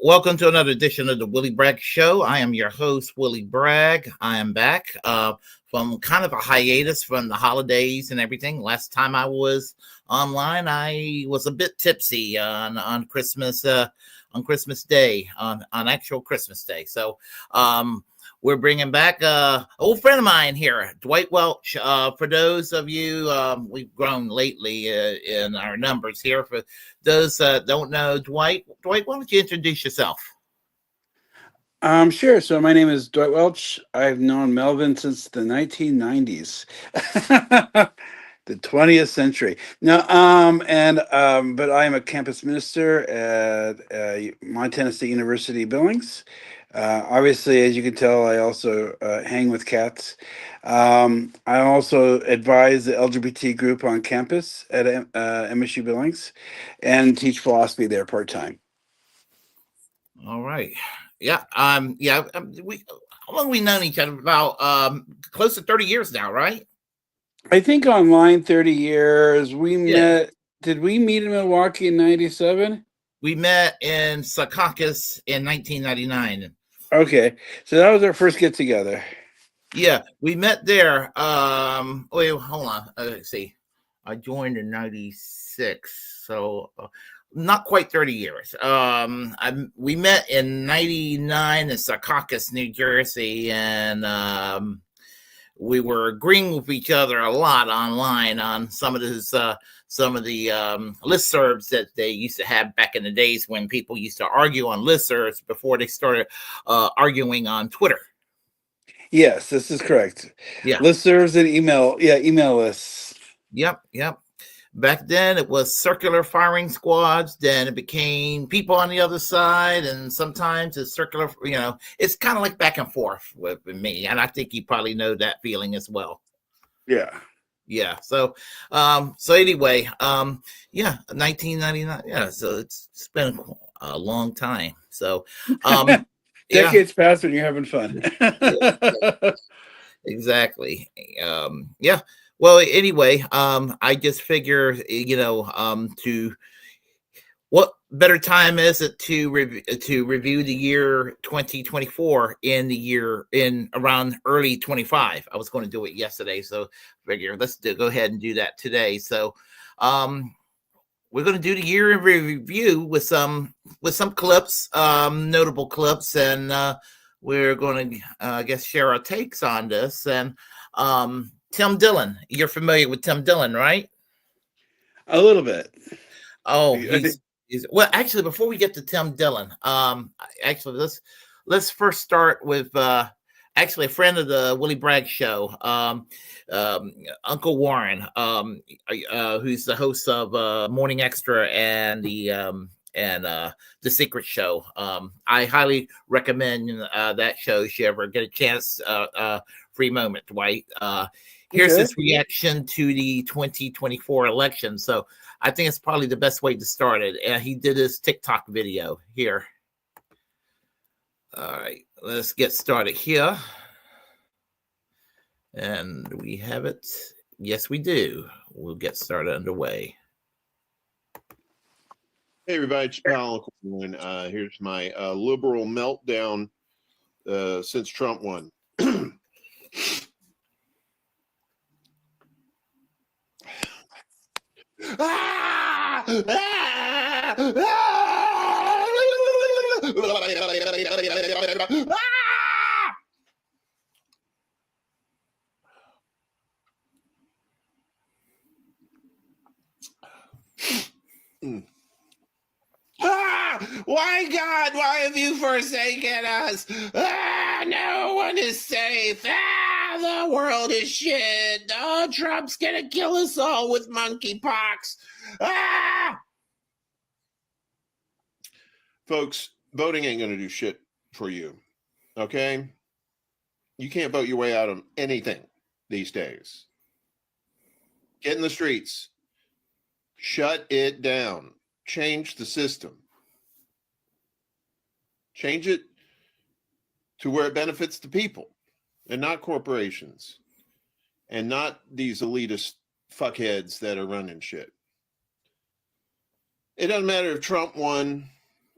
welcome to another edition of the Willy Bragg Show. I am your host, Willy Bragg. I am back from kind of a hiatus from the holidays and everything. Last time I was online, I was a bit tipsy on Christmas Day, on actual Christmas Day. So we're bringing back an old friend of mine here, Dwight Welch. For those of you, we've grown lately in our numbers here. For those don't know Dwight, why don't you introduce yourself? Sure. So my name is Dwight Welch. I've known Melvin since the 1990s, the 20th century. No, but I am a campus minister at Montana State University, Billings. Obviously, as you can tell, I also hang with cats. I also advise the LGBT group on campus at MSU Billings and teach philosophy there part-time. All right. Yeah. How long we known each other? About close to 30 years now, right? I think online 30 years. We met. Did we meet in Milwaukee in 97? We met in Secaucus in 1999. Okay. So that was our first get together. Yeah, we met there. Wait, hold on. Let's see. I joined in 96. So not quite 30 years. We met in 99 in Secaucus, New Jersey, and we were agreeing with each other a lot online on some of the listservs that they used to have back in the days when people used to argue on listservs before they started arguing on Twitter. Yes, this is correct. Yeah, listservs and email lists. Yep. Back then, it was circular firing squads. Then it became people on the other side, and sometimes it's circular. It's kind of like back and forth with me, and I think you probably know that feeling as well. Yeah. So anyway, 1999. Yeah. So it's been a long time. So, decades pass when you're having fun. Exactly. Yeah. Well, anyway, I just figure, to what better time is it to review the year 2024 in around early 25. I was going to do it yesterday, so figure let's go ahead and do that today. So, we're going to do the year in review with some clips, notable clips, and we're going to, I guess, share our takes on this. And Tim Dillon, you're familiar with Tim Dillon, right? A little bit. Oh, he's well. Actually, before we get to Tim Dillon, actually, let's first start with actually a friend of the Willy Bragg Show, Uncle Warren, who's the host of Morning Extra and the Secret Show. I highly recommend that show if you ever get a chance. Free moment, Dwight. Here's his reaction to the 2024 election. So I think it's probably the best way to start it. And he did his TikTok video here. All right, let's get started here. And we have it. Yes, we do. We'll get started underway. Hey, everybody. It's Pal. Here's my liberal meltdown since Trump won. Why, God, why have you forsaken us? No one is safe. The world is shit. Oh, Trump's gonna kill us all with monkeypox. Folks, voting ain't gonna do shit for you. Okay? You can't vote your way out of anything these days. Get in the streets. Shut it down. Change the system. Change it to where it benefits the people and not corporations and not these elitist fuckheads that are running shit. It doesn't matter if Trump won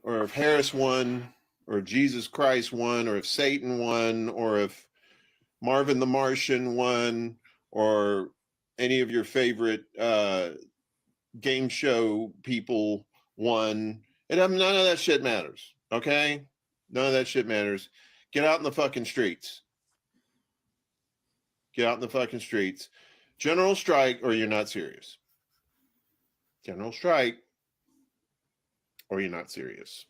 or if Harris won, or Jesus Christ won, or if Satan won, or if Marvin the Martian won, or any of your favorite game show people won. None of that shit matters. Okay? None of that shit matters. Get out in the fucking streets. Get out in the fucking streets. General strike, or you're not serious. General strike, or you're not serious.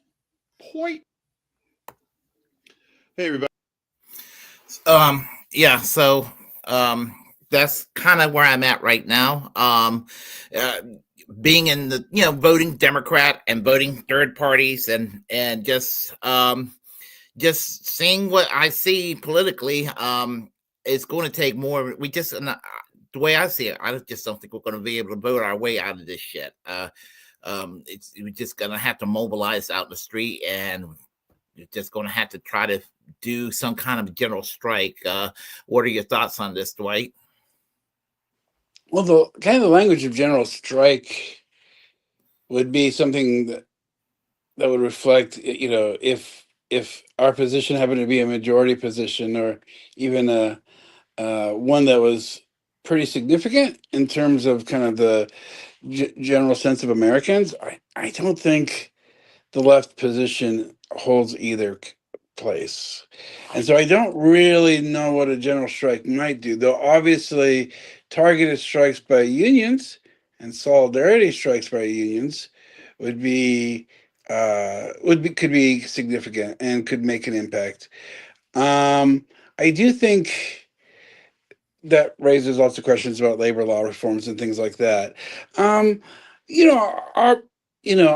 Point. Hey, everybody. Yeah, so that's kind of where I'm at right now. Being in the, voting Democrat and voting third parties and just seeing what I see politically, it's going to take more. The way I see it, I just don't think we're going to be able to vote our way out of this shit. We're just going to have to mobilize out in the street, and you're just going to have to try to do some kind of general strike. What are your thoughts on this, Dwight? Well, the kind of the language of general strike would be something that would reflect, if our position happened to be a majority position, or even one that was pretty significant in terms of kind of the general sense of Americans. I don't think the left position holds either place. And so I don't really know what a general strike might do, though obviously targeted strikes by unions and solidarity strikes by unions could be significant and could make an impact. I do think that raises lots of questions about labor law reforms and things like that.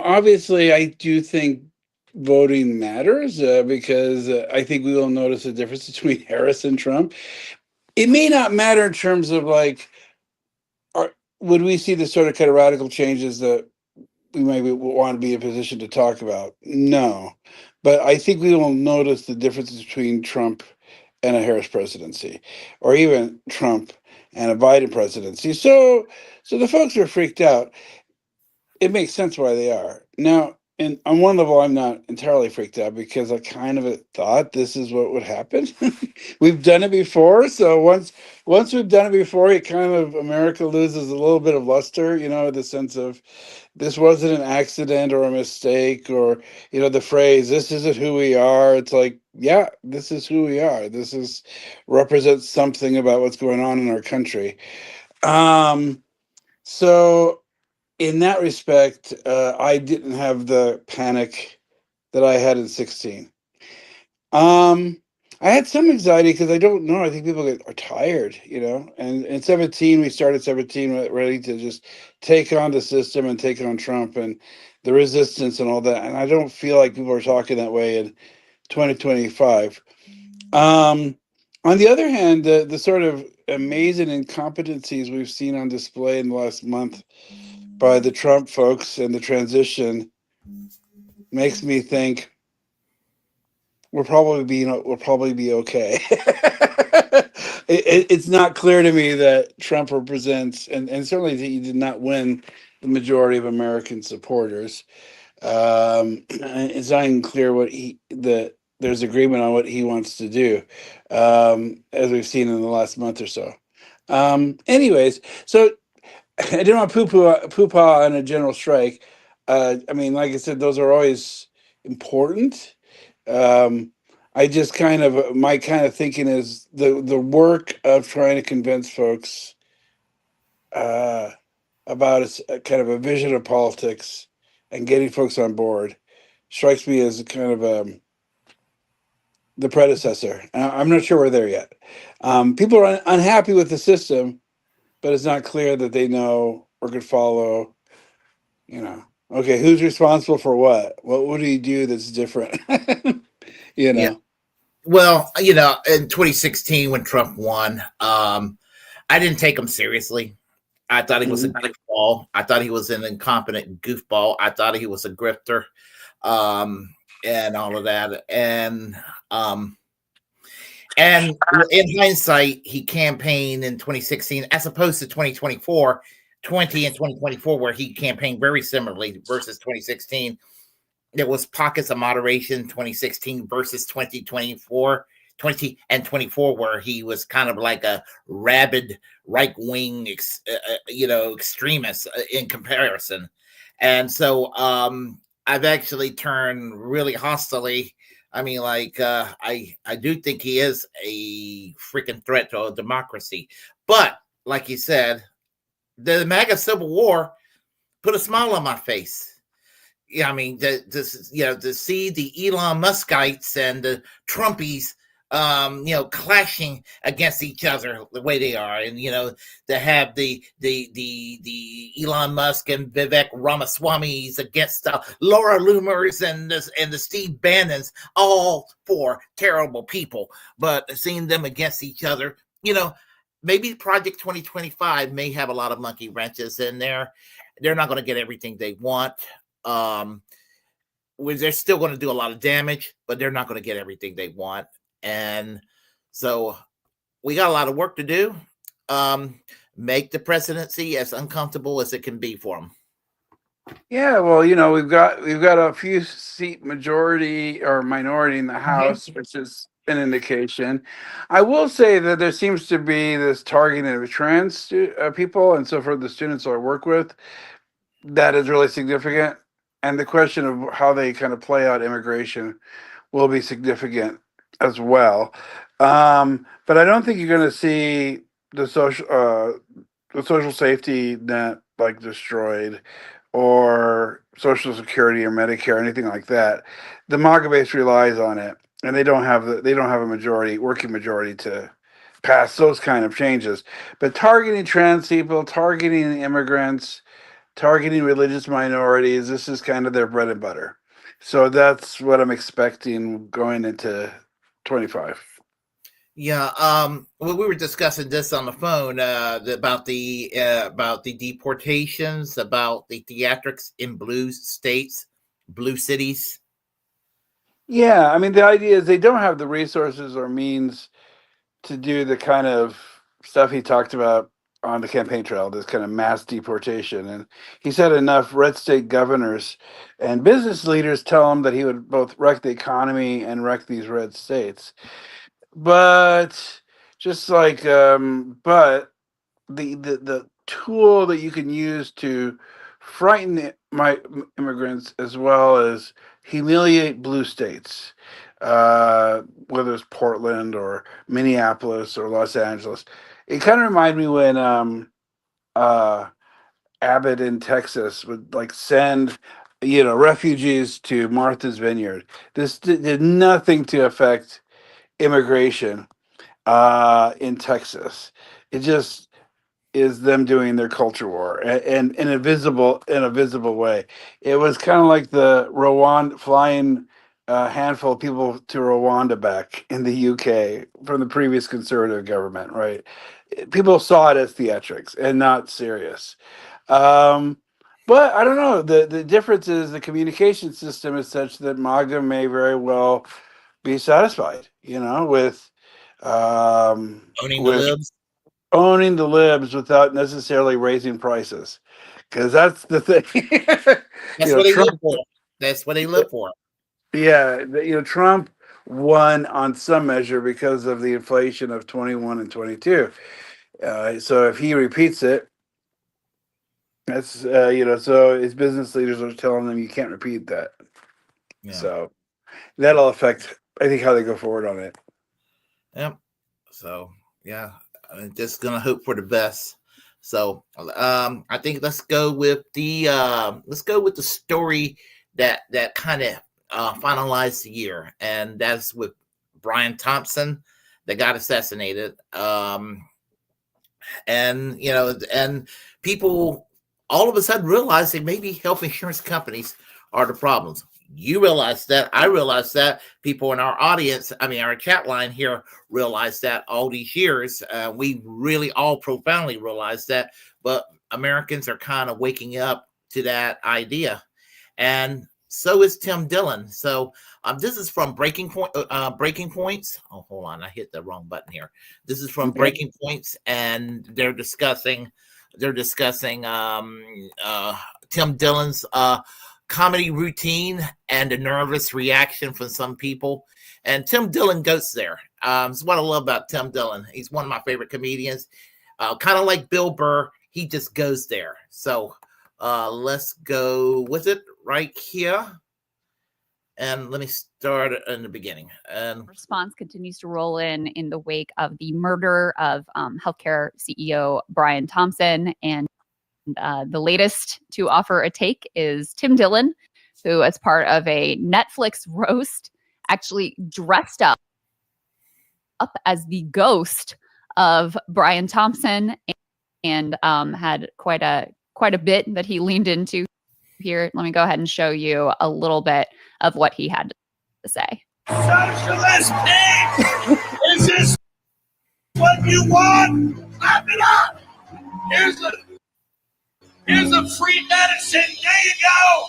Obviously I do think voting matters because I think we will notice a difference between Harris and Trump. It may not matter in terms of would we see the sort of kind of radical changes that we maybe want to be in a position to talk about? No, but I think we will notice the difference between Trump and a Harris presidency, or even Trump and a Biden presidency. So the folks who are freaked out, it makes sense why they are. Now, and on one level, I'm not entirely freaked out because I kind of thought this is what would happen. We've done it before. So once we've done it before, it kind of, America loses a little bit of luster, the sense of this wasn't an accident or a mistake, or, the phrase, this isn't who we are. It's like, yeah, this is who we are. This represents something about what's going on in our country. So in that respect, I didn't have the panic that I had in 16. I had some anxiety because I don't know. I think people are tired, And in 17, we started 17 ready to just take on the system and take on Trump and the resistance and all that. And I don't feel like people are talking that way in 2025. On the other hand, the sort of amazing incompetencies we've seen on display in the last month by the Trump folks and the transition makes me think we'll probably be okay. It's not clear to me that Trump represents, and certainly he did not win the majority of American supporters. It's not even clear there's agreement on what he wants to do, as we've seen in the last month or so. Anyways, so I didn't want to poo-pah on a general strike. Like I said, those are always important. I just my kind of thinking is the work of trying to convince folks about a kind of a vision of politics and getting folks on board strikes me as kind of the predecessor. I'm not sure we're there yet. People are unhappy with the system, but it's not clear that they know or could follow, okay, who's responsible for what? What do you do that's different? Yeah. Well, in 2016 when Trump won, I didn't take him seriously. I thought he was a goofball. I thought he was an incompetent goofball. I thought he was a grifter, and all of that. And in hindsight, he campaigned in 2016 as opposed to 2024, where he campaigned very similarly versus 2016. there was pockets of moderation 2016 versus 2024. 20 and 24, where he was kind of like a rabid right-wing, extremist in comparison. And so I've actually turned really hostily. I mean, I do think he is a freaking threat to democracy. But like you said, the MAGA Civil War put a smile on my face. Yeah, I mean, to see the Elon Muskites and the Trumpies clashing against each other the way they are, and to have the Elon Musk and Vivek Ramaswamy's against Laura Loomers and the Steve Bannons, all four terrible people, but seeing them against each other, maybe Project 2025 may have a lot of monkey wrenches in there. They're not going to get everything they want. They're still going to do a lot of damage, but they're not going to get everything they want. And so we got a lot of work to do. Make the presidency as uncomfortable as it can be for them. Yeah, well, we've got a few seat majority or minority in the House, which is an indication. I will say that there seems to be this targeting of trans people, and so for the students I work with, that is really significant. And the question of how they kind of play out immigration will be significant as well. But I don't think you're going to see the social safety net like destroyed, or Social Security or Medicare or anything like that. The MAGA base relies on it, and they don't have a working majority to pass those kind of changes. But targeting trans people, targeting immigrants, targeting religious minorities, this is kind of their bread and butter. So that's what I'm expecting going into 25. Yeah, well, we were discussing this on the phone about the deportations, about the theatrics in blue states, blue cities. Yeah, I mean, the idea is they don't have the resources or means to do the kind of stuff he talked about on the campaign trail, this kind of mass deportation. And he said enough red state governors and business leaders tell him that he would both wreck the economy and wreck these red states. But just like, but the tool that you can use to frighten my immigrants as well as humiliate blue states, whether it's Portland or Minneapolis or Los Angeles. It kind of reminded me when Abbott in Texas would like send refugees to Martha's Vineyard. This did nothing to affect immigration in Texas. It just is them doing their culture war, and in a visible way. It was kind of like the Rwanda flying handful of people to Rwanda back in the UK from the previous conservative government, right? People saw it as theatrics and not serious. But I don't know. The difference is the communication system is such that MAGA may very well be satisfied, with Owning the libs. Owning the libs without necessarily raising prices, because that's the thing. That's what they live for. That's what they live for. Yeah, Trump won on some measure because of the inflation of 21 and 22. So if he repeats it, that's so his business leaders are telling them you can't repeat that. Yeah. So that'll affect, I think, how they go forward on it. Yep. So yeah, I'm just gonna hope for the best. So I think let's go with the story that kind of finalized the year, and that's with Brian Thompson that got assassinated. And people all of a sudden realizing maybe health insurance companies are the problems. You realize that. I realize that. People in our audience, our chat line here, realize that all these years. We really all profoundly realize that. But Americans are kind of waking up to that idea. And so is Tim Dillon. So this is from Breaking Points. Oh, hold on. I hit the wrong button here. This is from Breaking Points, and they're discussing Tim Dillon's comedy routine and a nervous reaction from some people. And Tim Dillon goes there. It's what I love about Tim Dillon. He's one of my favorite comedians. Kind of like Bill Burr, he just goes there. So let's go with it right here. And let me start in the beginning. And response continues to roll in the wake of the murder of healthcare CEO Brian Thompson. And the latest to offer a take is Tim Dillon, who, as part of a Netflix roast, actually dressed up as the ghost of Brian Thompson and had quite a bit that he leaned into here. Let me go ahead and show you a little bit of what he had to say. Socialist pig! Is this what you want? Clap it up! Here's a free medicine. There you go!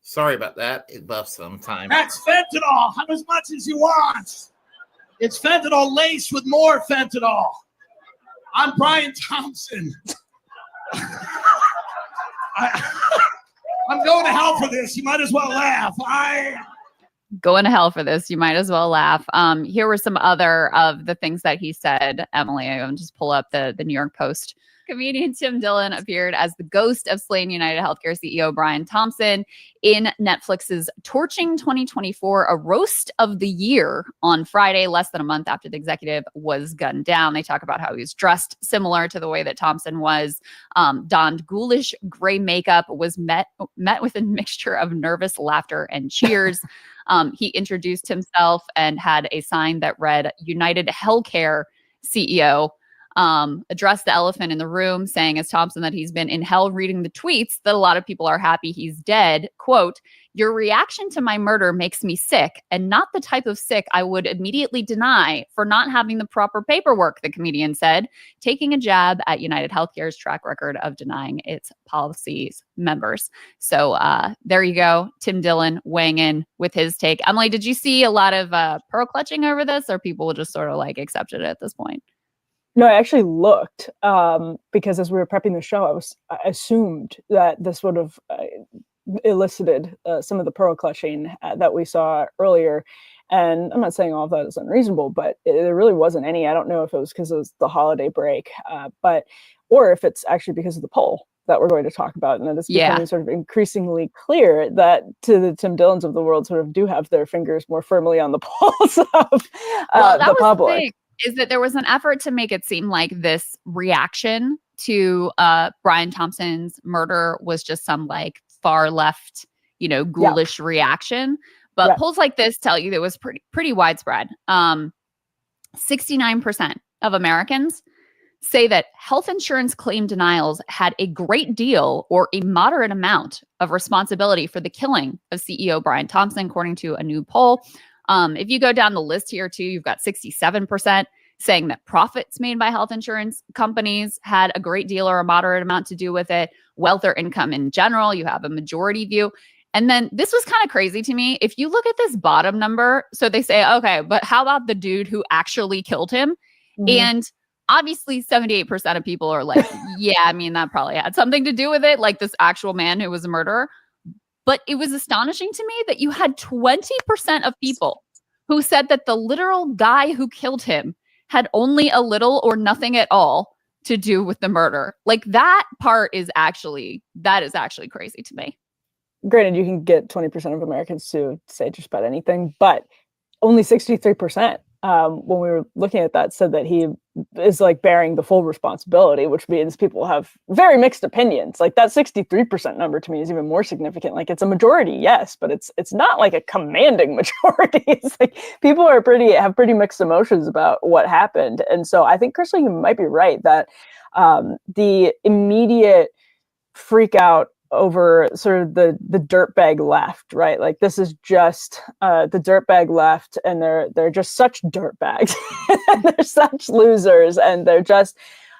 sorry about that. It buffs sometimes. That's fentanyl. Have as much as you want. It's fentanyl laced with more fentanyl. I'm Brian Thompson. I'm going to hell for this. You might as well laugh. Going to hell for this. You might as well laugh. Here were some other of the things that he said. Emily, I'm just pull up the New York Post. Comedian Tim Dillon appeared as the ghost of slain United Healthcare CEO Brian Thompson in Netflix's Torching 2024, a roast of the year on Friday, less than a month after the executive was gunned down. They talk about how he was dressed similar to the way that Thompson was, donned ghoulish gray makeup, was met with a mixture of nervous laughter and cheers. He introduced himself and had a sign that read United Healthcare CEO. Addressed the elephant in the room, saying as Thompson that he's been in hell reading the tweets that a lot of people are happy he's dead. Quote, "Your reaction to my murder makes me sick, and not the type of sick I would immediately deny for not having the proper paperwork," the comedian said, taking a jab at United Healthcare's track record of denying its policies members. So there you go. Tim Dillon weighing in with his take. Emily, did you see a lot of pearl clutching over this, or people just sort of like accepted it at this point? No, I actually looked because as we were prepping the show, I assumed that this would have elicited some of the pearl clutching that we saw earlier. And I'm not saying all of that is unreasonable, but there really wasn't any. I don't know if it was because it was the holiday break, or if it's actually because of the poll that we're going to talk about. And that it's becoming sort of increasingly clear that to the Tim Dillons of the world sort of do have their fingers more firmly on the pulse of the public. Is that there was an effort to make it seem like this reaction to Brian Thompson's murder was just some like far left, ghoulish reaction. But polls like this tell you that it was pretty widespread. 69% of Americans say that health insurance claim denials had a great deal or a moderate amount of responsibility for the killing of CEO Brian Thompson, according to a new poll. If you go down the list here too, you've got 67% saying that profits made by health insurance companies had a great deal or a moderate amount to do with it. Wealth or income in general, you have a majority view. And then this was kind of crazy to me. If you look at this bottom number, so they say, okay, but how about the dude who actually killed him? Mm-hmm. And obviously 78% of people are like, yeah, I mean, that probably had something to do with it. Like this actual man who was a murderer. But it was astonishing to me that you had 20% of people who said that the literal guy who killed him had only a little or nothing at all to do with the murder. Like that part is actually crazy to me. Granted, you can get 20% of Americans to say just about anything, but only 63%. When we were looking at that, said that he is like bearing the full responsibility, which means people have very mixed opinions. Like that 63% number to me is even more significant. Like it's a majority, yes, but it's not like a commanding majority. It's like people have pretty mixed emotions about what happened. And so I think, Crystal, you might be right that the immediate freak out over sort of the dirtbag left, right? Like this is just the dirtbag left, and they're just such dirtbags. They're such losers, and they're just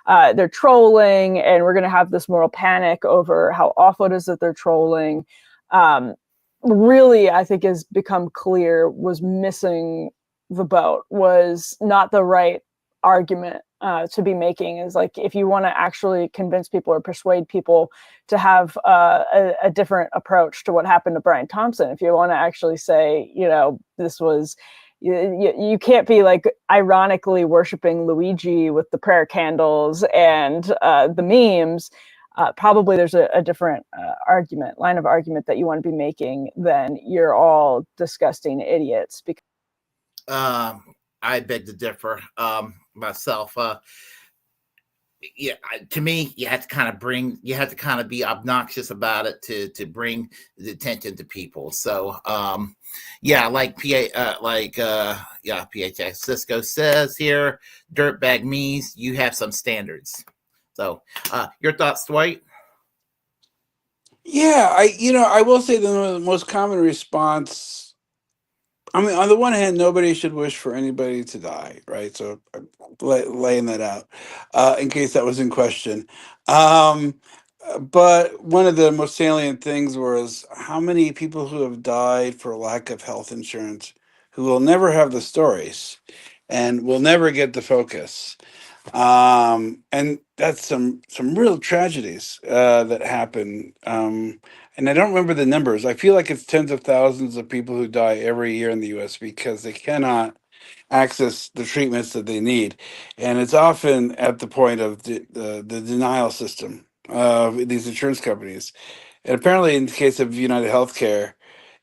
they're trolling, and we're gonna have this moral panic over how awful it is that they're trolling. Really, I think has become clear was missing the boat, was not the right argument to be making. Is like, if you want to actually convince people or persuade people to have a different approach to what happened to Brian Thompson, if you want to actually say, this was, you can't be like ironically worshiping Luigi with the prayer candles and the memes. Probably there's a different line of argument that you want to be making than you're all disgusting idiots. Because I beg to differ myself. To me, you have to kind of be obnoxious about it to bring the attention to people. So, PHX Cisco says here, dirtbag means you have some standards. So, your thoughts, Dwight? Yeah, I will say the most common response. I mean, on the one hand, nobody should wish for anybody to die, right? So, laying that out, in case that was in question. But one of the most salient things was how many people who have died for lack of health insurance, who will never have the stories and will never get the focus. And that's some real tragedies that happen. And I don't remember the numbers. I feel like it's tens of thousands of people who die every year in the U.S. because they cannot access the treatments that they need, and it's often at the point of the denial system of these insurance companies. And apparently, in the case of United Healthcare,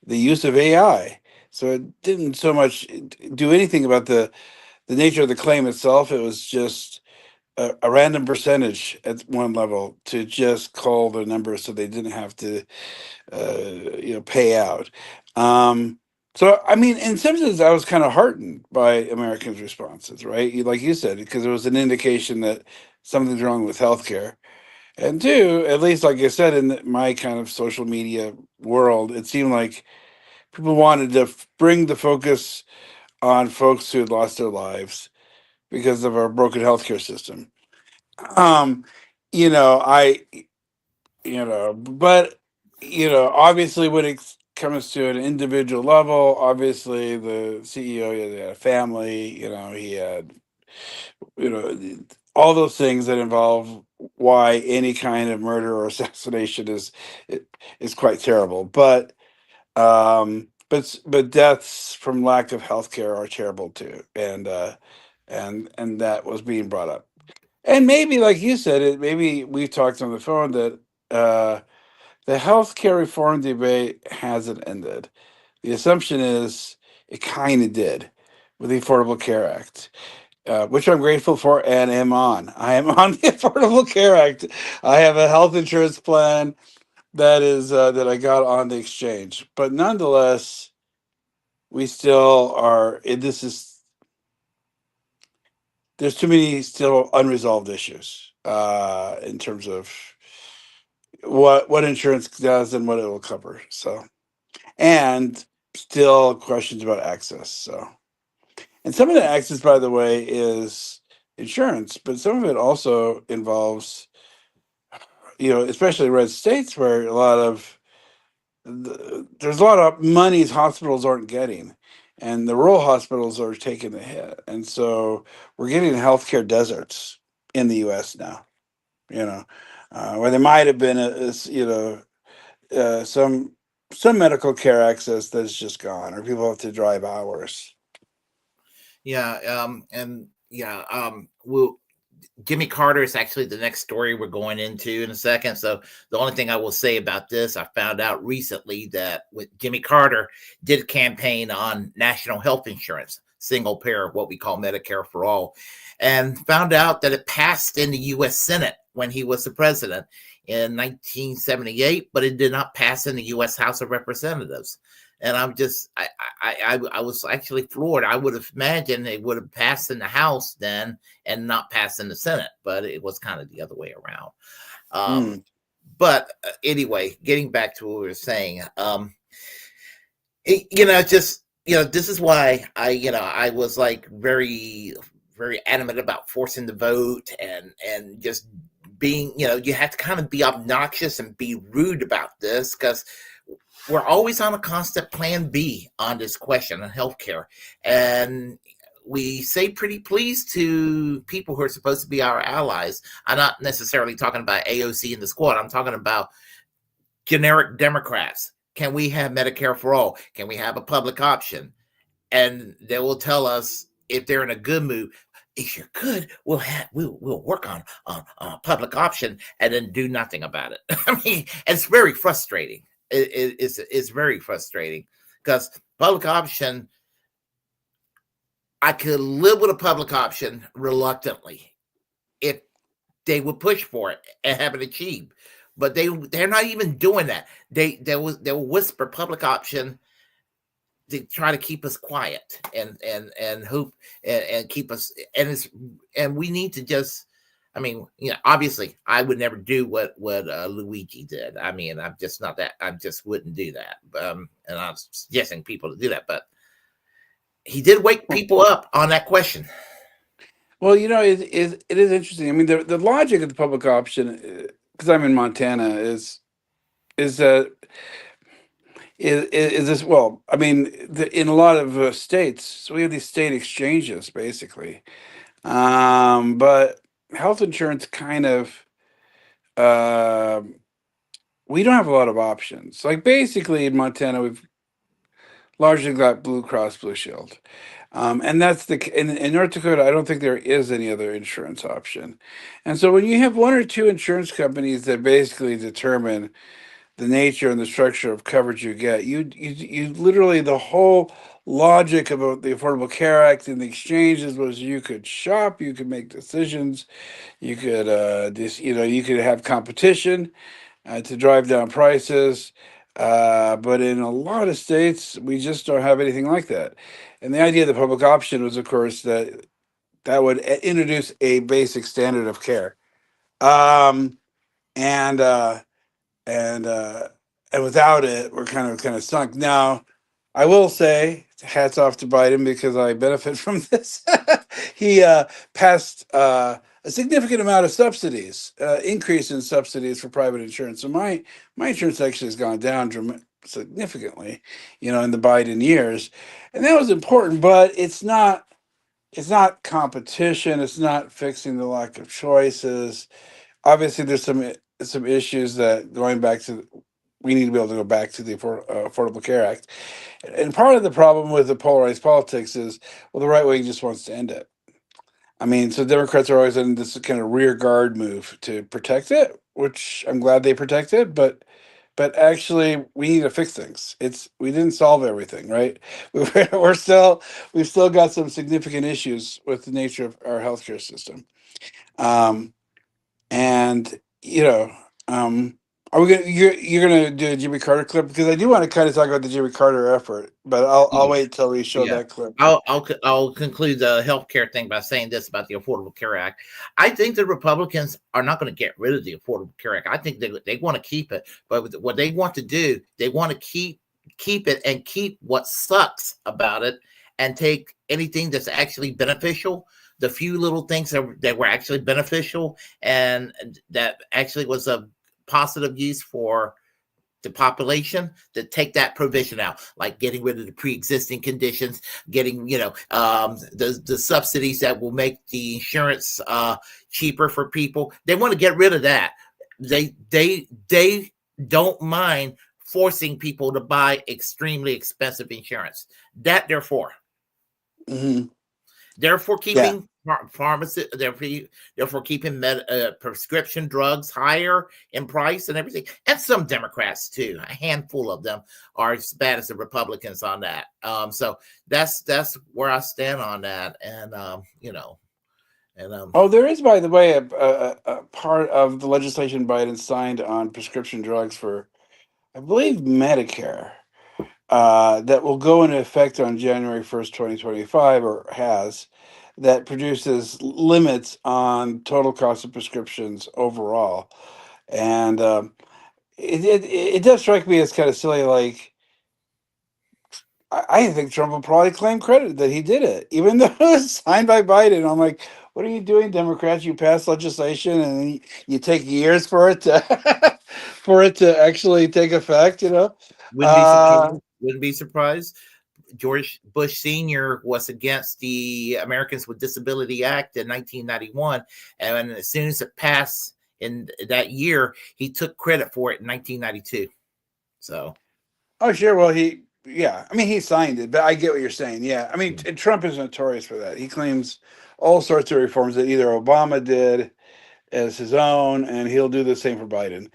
the use of AI. So it didn't so much do anything about the nature of the claim itself. It was just a random percentage at one level to just call the number so they didn't have to pay out. So I mean, in some sense, I was kind of heartened by Americans' responses, right? Like you said, because it was an indication that something's wrong with healthcare. And two, at least like I said, in my kind of social media world, it seemed like people wanted to bring the focus on folks who had lost their lives because of our broken healthcare system. But obviously when it comes to an individual level, obviously the CEO had a family, he had, all those things that involve why any kind of murder or assassination is quite terrible. But deaths from lack of healthcare are terrible too, and that was being brought up. And maybe, like you said, maybe we've talked on the phone that the healthcare reform debate hasn't ended. The assumption is it kind of did with the Affordable Care Act, which I'm grateful for and am on. I am on the Affordable Care Act. I have a health insurance plan that I got on the exchange, but nonetheless, we still are. There's too many still unresolved issues in terms of what insurance does and what it will cover. So, and still questions about access. So, and some of the access, by the way, is insurance, but some of it also involves, especially in red states where there's a lot of monies hospitals aren't getting, and the rural hospitals are taking the hit, and so we're getting healthcare deserts in the U.S. now. Where there might have been some medical care access that's just gone, or people have to drive hours. Jimmy Carter is actually the next story we're going into in a second. So the only thing I will say about this, I found out recently that with Jimmy Carter did campaign on national health insurance, single payer, what we call Medicare for all, and found out that it passed in the U.S. Senate when he was the president in 1978, but it did not pass in the U.S. House of Representatives. And I was actually floored. I would have imagined it would have passed in the House then and not passed in the Senate, but it was kind of the other way around. But anyway, getting back to what we were saying, this is why I was like very, very adamant about forcing the vote and just being, you have to kind of be obnoxious and be rude about this because we're always on a constant plan B on this question on healthcare. And we say pretty please to people who are supposed to be our allies. I'm not necessarily talking about AOC and the squad. I'm talking about generic Democrats. Can we have Medicare for all? Can we have a public option? And they will tell us if they're in a good mood. If you're good, we'll work on a public option, and then do nothing about it. I mean, it's very frustrating. It's very frustrating because public option, I could live with a public option reluctantly if they would push for it and have it achieved. But they're not even doing that. They'll whisper public option to try to keep us quiet and hope and keep us, and we need to just, I mean, you know, obviously I would never do what Luigi did. I mean, I'm just not that, I just wouldn't do that. And I'm suggesting people to do that, but he did wake people up on that question. Well, you know, it is interesting. I mean, the logic of the public option, because I'm in Montana, is this? Well, I mean, in a lot of states, so we have these state exchanges, basically. But health insurance kind of, we don't have a lot of options. Like basically in Montana, we've largely got Blue Cross Blue Shield. And that's in North Dakota, I don't think there is any other insurance option. And so when you have one or two insurance companies that basically determine the nature and the structure of coverage you get, you literally, the whole logic about the Affordable Care Act and the exchanges was you could shop, you could make decisions, you could you could have competition to drive down prices. But in a lot of states, we just don't have anything like that. And the idea of the public option was, of course, that would introduce a basic standard of care. And without it, we're kind of sunk. Now, I will say, hats off to Biden because I benefit from this. He passed a significant amount of subsidies, increase in subsidies for private insurance. So my insurance actually has gone down significantly, you know, in the Biden years, and that was important. But it's not competition. It's not fixing the lack of choices. Obviously, there's some issues that we need to be able to go back to the Affordable Care Act. And part of the problem with the polarized politics is, well, the right wing just wants to end it. I mean, so Democrats are always in this kind of rear guard move to protect it, which I'm glad they protect it, but actually we need to fix things. We didn't solve everything, right? We've still got some significant issues with the nature of our healthcare system. And you know, are we you're gonna do a Jimmy Carter clip? Because I do want to kind of talk about the Jimmy Carter effort, but I'll wait till we show that clip. I'll conclude the healthcare thing by saying this about the Affordable Care Act. I think the Republicans are not going to get rid of the Affordable Care Act. I think they want to keep it, but what they want to do, they want to keep it and keep what sucks about it, and take anything that's actually beneficial. The few little things that were actually beneficial and that actually was a positive use for the population, to take that provision out, like getting rid of the pre-existing conditions, getting the subsidies that will make the insurance cheaper for people. They want to get rid of that. They don't mind forcing people to buy extremely expensive insurance. That they're for. Mm-hmm. Therefore, keeping pharmacy, therefore keeping prescription drugs higher in price and everything. And some Democrats too. A handful of them are as bad as the Republicans on that. So that's where I stand on that. And there is, by the way, a part of the legislation Biden signed on prescription drugs for, I believe, Medicare. That will go into effect on January 1st, 2025, or has, that produces limits on total cost of prescriptions overall. And it does strike me as kind of silly. Like, I think Trump will probably claim credit that he did it, even though it was signed by Biden. I'm like, what are you doing, Democrats? You pass legislation and then you take years for it to for it to actually take effect, you know? Wouldn't be surprised. George Bush Sr. was against the Americans with Disability Act in 1991. And as soon as it passed in that year, he took credit for it in 1992. So. Oh, sure. Well, he signed it, but I get what you're saying. Yeah. I mean, Trump is notorious for that. He claims all sorts of reforms that either Obama did as his own, and he'll do the same for Biden.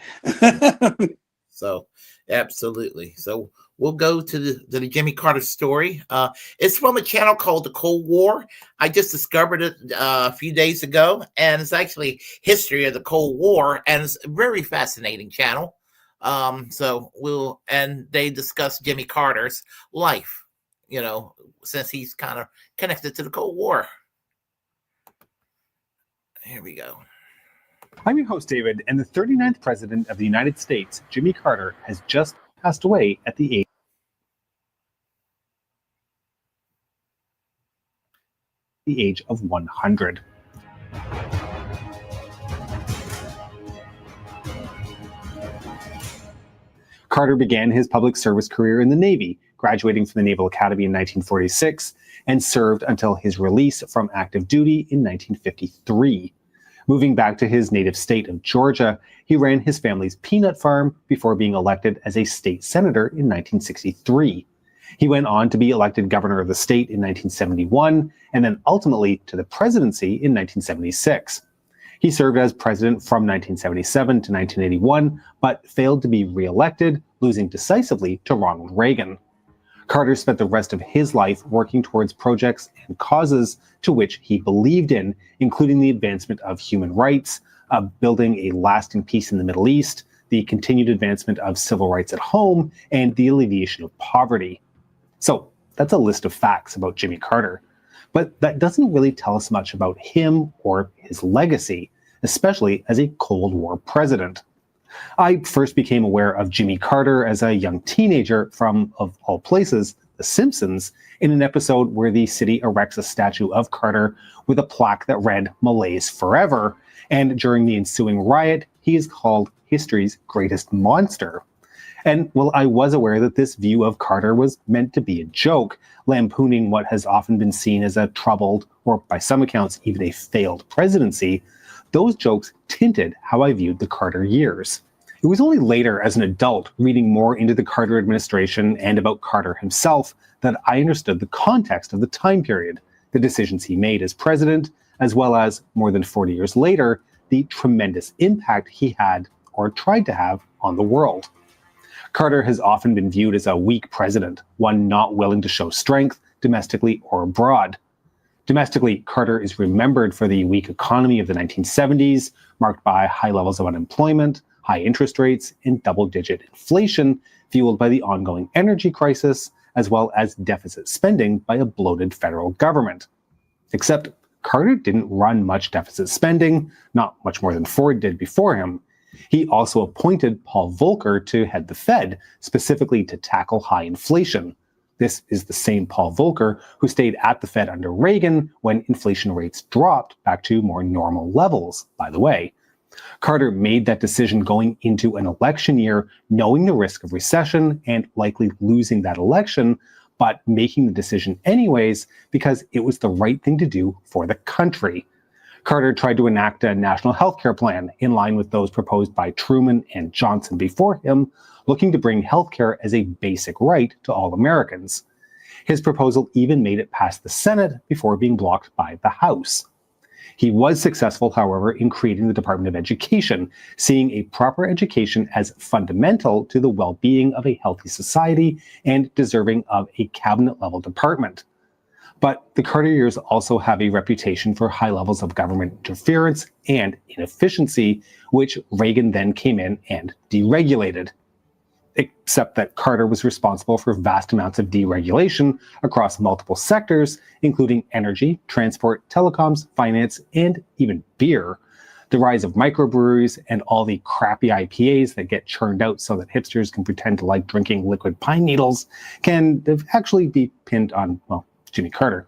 So, absolutely. So we'll go to the Jimmy Carter story. It's from a channel called The Cold War. I just discovered it a few days ago, and it's actually history of the Cold War, and it's a very fascinating channel. And they discuss Jimmy Carter's life, since he's kind of connected to the Cold War. Here we go. I'm your host, David, and the 39th President of the United States, Jimmy Carter, has just passed away at the age of 100. Carter began his public service career in the Navy, graduating from the Naval Academy in 1946, and served until his release from active duty in 1953. Moving back to his native state of Georgia, he ran his family's peanut farm before being elected as a state senator in 1963. He went on to be elected governor of the state in 1971, and then ultimately to the presidency in 1976. He served as president from 1977 to 1981, but failed to be re-elected, losing decisively to Ronald Reagan. Carter spent the rest of his life working towards projects and causes to which he believed in, including the advancement of human rights, building a lasting peace in the Middle East, the continued advancement of civil rights at home, and the alleviation of poverty. So that's a list of facts about Jimmy Carter. But that doesn't really tell us much about him or his legacy, especially as a Cold War president. I first became aware of Jimmy Carter as a young teenager from, of all places, The Simpsons, in an episode where the city erects a statue of Carter with a plaque that read "Malays Forever," and during the ensuing riot, he is called history's greatest monster. And while I was aware that this view of Carter was meant to be a joke, lampooning what has often been seen as a troubled, or by some accounts even a failed presidency, those jokes tinted how I viewed the Carter years. It was only later, as an adult, reading more into the Carter administration and about Carter himself, that I understood the context of the time period, the decisions he made as president, as well as, more than 40 years later, the tremendous impact he had, or tried to have, on the world. Carter has often been viewed as a weak president, one not willing to show strength, domestically or abroad. Domestically, Carter is remembered for the weak economy of the 1970s, marked by high levels of unemployment, high interest rates, and double-digit inflation, fueled by the ongoing energy crisis, as well as deficit spending by a bloated federal government. Except Carter didn't run much deficit spending, not much more than Ford did before him. He also appointed Paul Volcker to head the Fed, specifically to tackle high inflation. This is the same Paul Volcker who stayed at the Fed under Reagan when inflation rates dropped back to more normal levels, by the way. Carter made that decision going into an election year, knowing the risk of recession and likely losing that election, but making the decision anyways because it was the right thing to do for the country. Carter tried to enact a national healthcare plan in line with those proposed by Truman and Johnson before him, looking to bring healthcare as a basic right to all Americans. His proposal even made it past the Senate before being blocked by the House. He was successful, however, in creating the Department of Education, seeing a proper education as fundamental to the well-being of a healthy society and deserving of a cabinet-level department. But the Carter years also have a reputation for high levels of government interference and inefficiency, which Reagan then came in and deregulated. Except that Carter was responsible for vast amounts of deregulation across multiple sectors, including energy, transport, telecoms, finance, and even beer. The rise of microbreweries and all the crappy IPAs that get churned out so that hipsters can pretend to like drinking liquid pine needles can actually be pinned on, well, Jimmy Carter.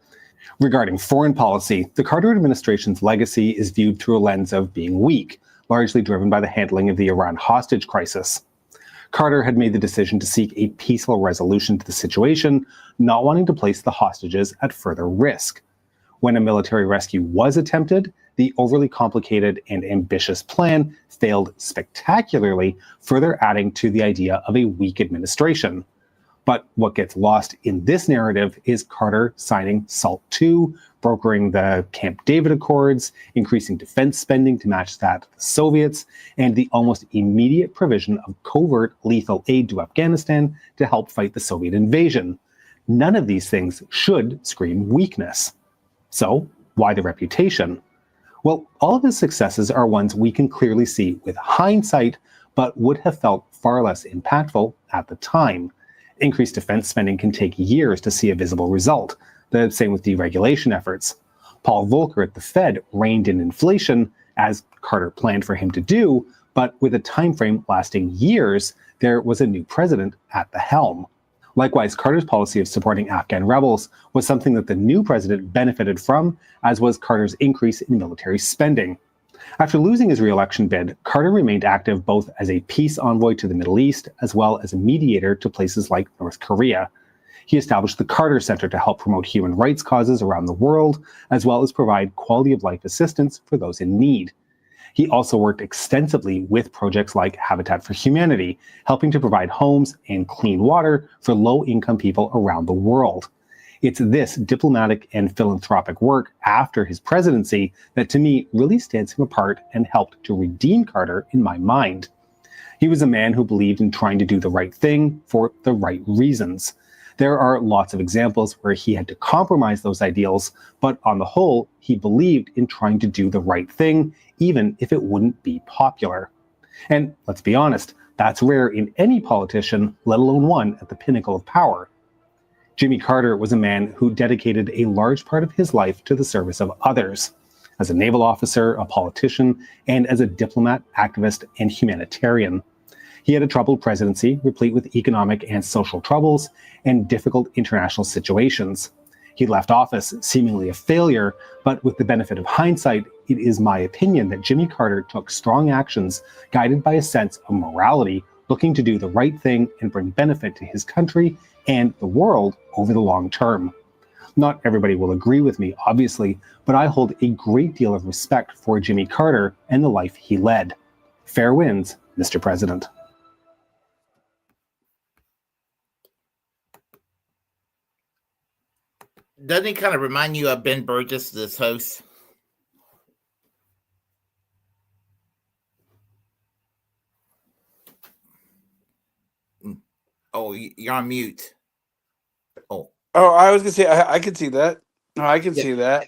Regarding foreign policy, the Carter administration's legacy is viewed through a lens of being weak, largely driven by the handling of the Iran hostage crisis. Carter had made the decision to seek a peaceful resolution to the situation, not wanting to place the hostages at further risk. When a military rescue was attempted, the overly complicated and ambitious plan failed spectacularly, further adding to the idea of a weak administration. But what gets lost in this narrative is Carter signing SALT II, brokering the Camp David Accords, increasing defense spending to match that of the Soviets, and the almost immediate provision of covert lethal aid to Afghanistan to help fight the Soviet invasion. None of these things should scream weakness. So, why the reputation? Well, all of his successes are ones we can clearly see with hindsight, but would have felt far less impactful at the time. Increased defense spending can take years to see a visible result. The same with deregulation efforts. Paul Volcker at the Fed reined in inflation, as Carter planned for him to do, but with a time frame lasting years, there was a new president at the helm. Likewise, Carter's policy of supporting Afghan rebels was something that the new president benefited from, as was Carter's increase in military spending. After losing his re-election bid, Carter remained active both as a peace envoy to the Middle East as well as a mediator to places like North Korea. He established the Carter Center to help promote human rights causes around the world, as well as provide quality of life assistance for those in need. He also worked extensively with projects like Habitat for Humanity, helping to provide homes and clean water for low-income people around the world. It's this diplomatic and philanthropic work after his presidency that to me really stands him apart and helped to redeem Carter in my mind. He was a man who believed in trying to do the right thing for the right reasons. There are lots of examples where he had to compromise those ideals, but on the whole, he believed in trying to do the right thing, even if it wouldn't be popular. And let's be honest, that's rare in any politician, let alone one at the pinnacle of power. Jimmy Carter was a man who dedicated a large part of his life to the service of others. As a naval officer, a politician, and as a diplomat, activist, and humanitarian. He had a troubled presidency, replete with economic and social troubles and difficult international situations. He left office seemingly a failure, but with the benefit of hindsight, it is my opinion that Jimmy Carter took strong actions guided by a sense of morality, looking to do the right thing and bring benefit to his country and the world over the long term. Not everybody will agree with me, obviously, but I hold a great deal of respect for Jimmy Carter and the life he led. Fair winds, Mr. President. Doesn't he kind of remind you of Ben Burgess, this host? Oh, you're on mute. Oh, I was gonna say I could see that. No, I can see that.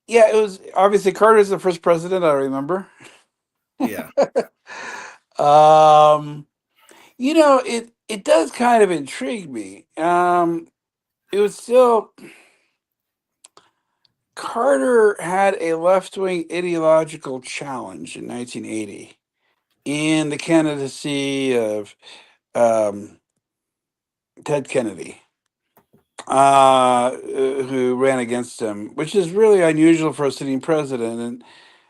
Yeah, it was obviously Carter's the first president I remember. yeah. It does kind of intrigue me. It was still Carter had a left-wing ideological challenge in 1980 in the candidacy of Ted Kennedy, who ran against him, which is really unusual for a sitting president.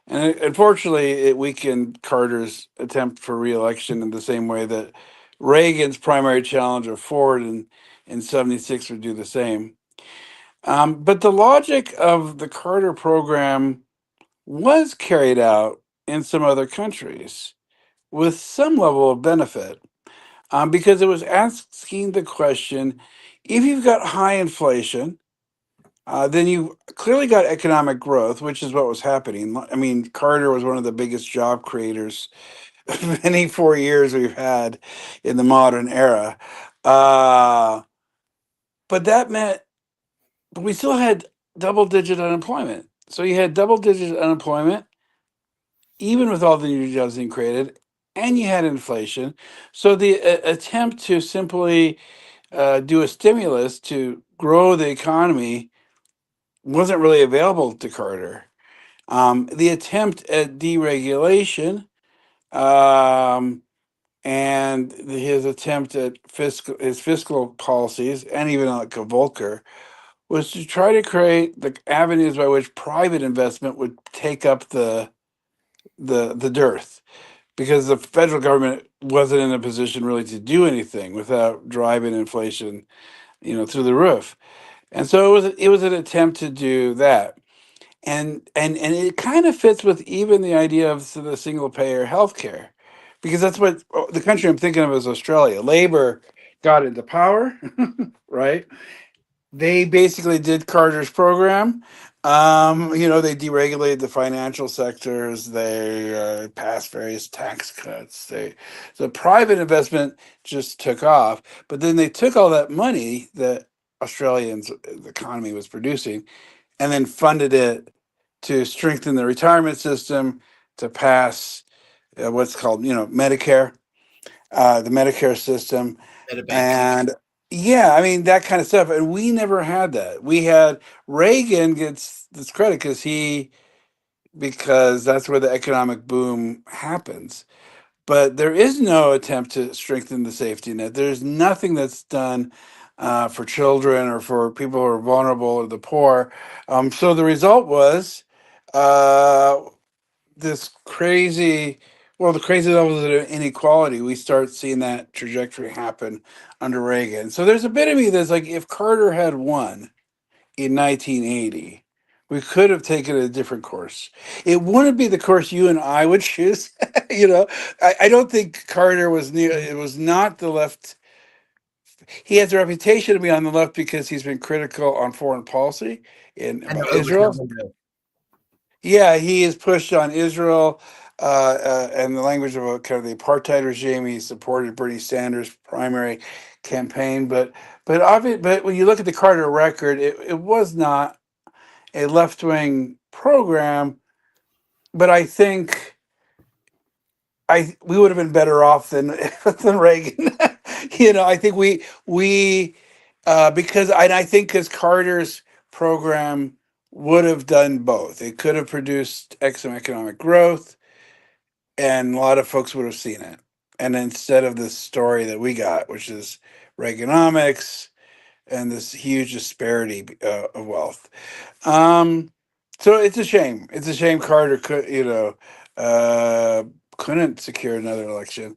And unfortunately, it weakened Carter's attempt for re-election in the same way that Reagan's primary challenger Ford in 76 would do the same. But the logic of the Carter program was carried out in some other countries with some level of benefit, because it was asking the question, if you've got high inflation, then you clearly got economic growth, which is what was happening. I mean, Carter was one of the biggest job creators of any 4 years we've had in the modern era. But that meant we still had double-digit unemployment. So you had double-digit unemployment, even with all the new jobs being created, and you had inflation. So the attempt to simply do a stimulus to grow the economy wasn't really available to Carter. The attempt at deregulation and his attempt at his fiscal policies, and even like Volcker, was to try to create the avenues by which private investment would take up the dearth. because the federal government wasn't in a position really to do anything without driving inflation, through the roof. And so it was an attempt to do that. And it kind of fits with even the idea of the single payer healthcare, because that's what the country I'm thinking of is Australia. Labor got into power, right? They basically did Carter's program. They deregulated the financial sectors. They passed various tax cuts. The private investment just took off, but then they took all that money that the economy was producing, and then funded it to strengthen the retirement system, to pass what's called, Medicare, the Medicare system. Medibank. And yeah, I mean, that kind of stuff. And we never had that. We had Reagan gets this credit because that's where the economic boom happens. But there is no attempt to strengthen the safety net. There's nothing that's done for children or for people who are vulnerable or the poor. So the result was the crazy levels of inequality. We start seeing that trajectory happen under Reagan. So there's a bit of me that's like, if Carter had won in 1980, we could have taken a different course. It wouldn't be the course you and I would choose. I don't think Carter was it was not the left. He has a reputation to be on the left because he's been critical on foreign policy about Israel. Yeah, he is pushed on Israel and the language of kind of the apartheid regime. He supported Bernie Sanders' primary campaign, but when you look at the Carter record, it was not a left-wing program. But I think we would have been better off than Reagan. I think because Carter's program would have done both. It could have produced excellent economic growth, and a lot of folks would have seen it. And instead of this story that we got, which is Reaganomics and this huge disparity of wealth. So it's a shame. It's a shame Carter couldn't secure another election.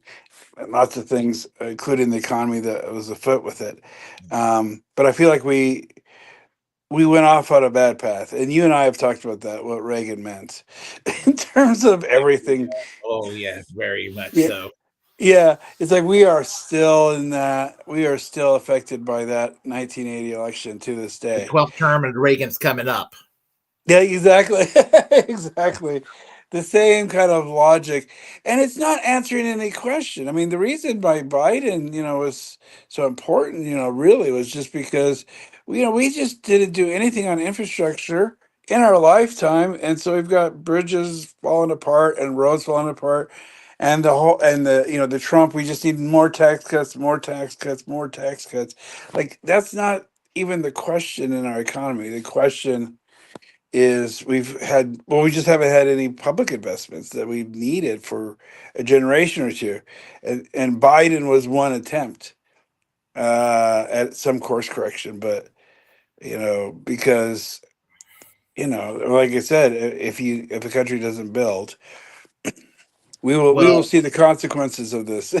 Lots of things, including the economy that was afoot with it. But I feel like we went off on a bad path, and you and I have talked about that, what Reagan meant in terms of everything. Oh yeah, very much so. Yeah, it's like we are still affected by that 1980 election to this day. The 12th term and Reagan's coming up. Yeah, exactly. Exactly. The same kind of logic. And it's not answering any question. I mean, the reason why Biden, was so important, really was just because, we just didn't do anything on infrastructure in our lifetime. And so we've got bridges falling apart and roads falling apart. And the Trump, we just need more tax cuts, more tax cuts, more tax cuts. Like, that's not even the question in our economy. The question is we just haven't had any public investments that we've needed for a generation or two. And Biden was one attempt at some course correction, but because like I said, if the country doesn't build, we will see the consequences of this.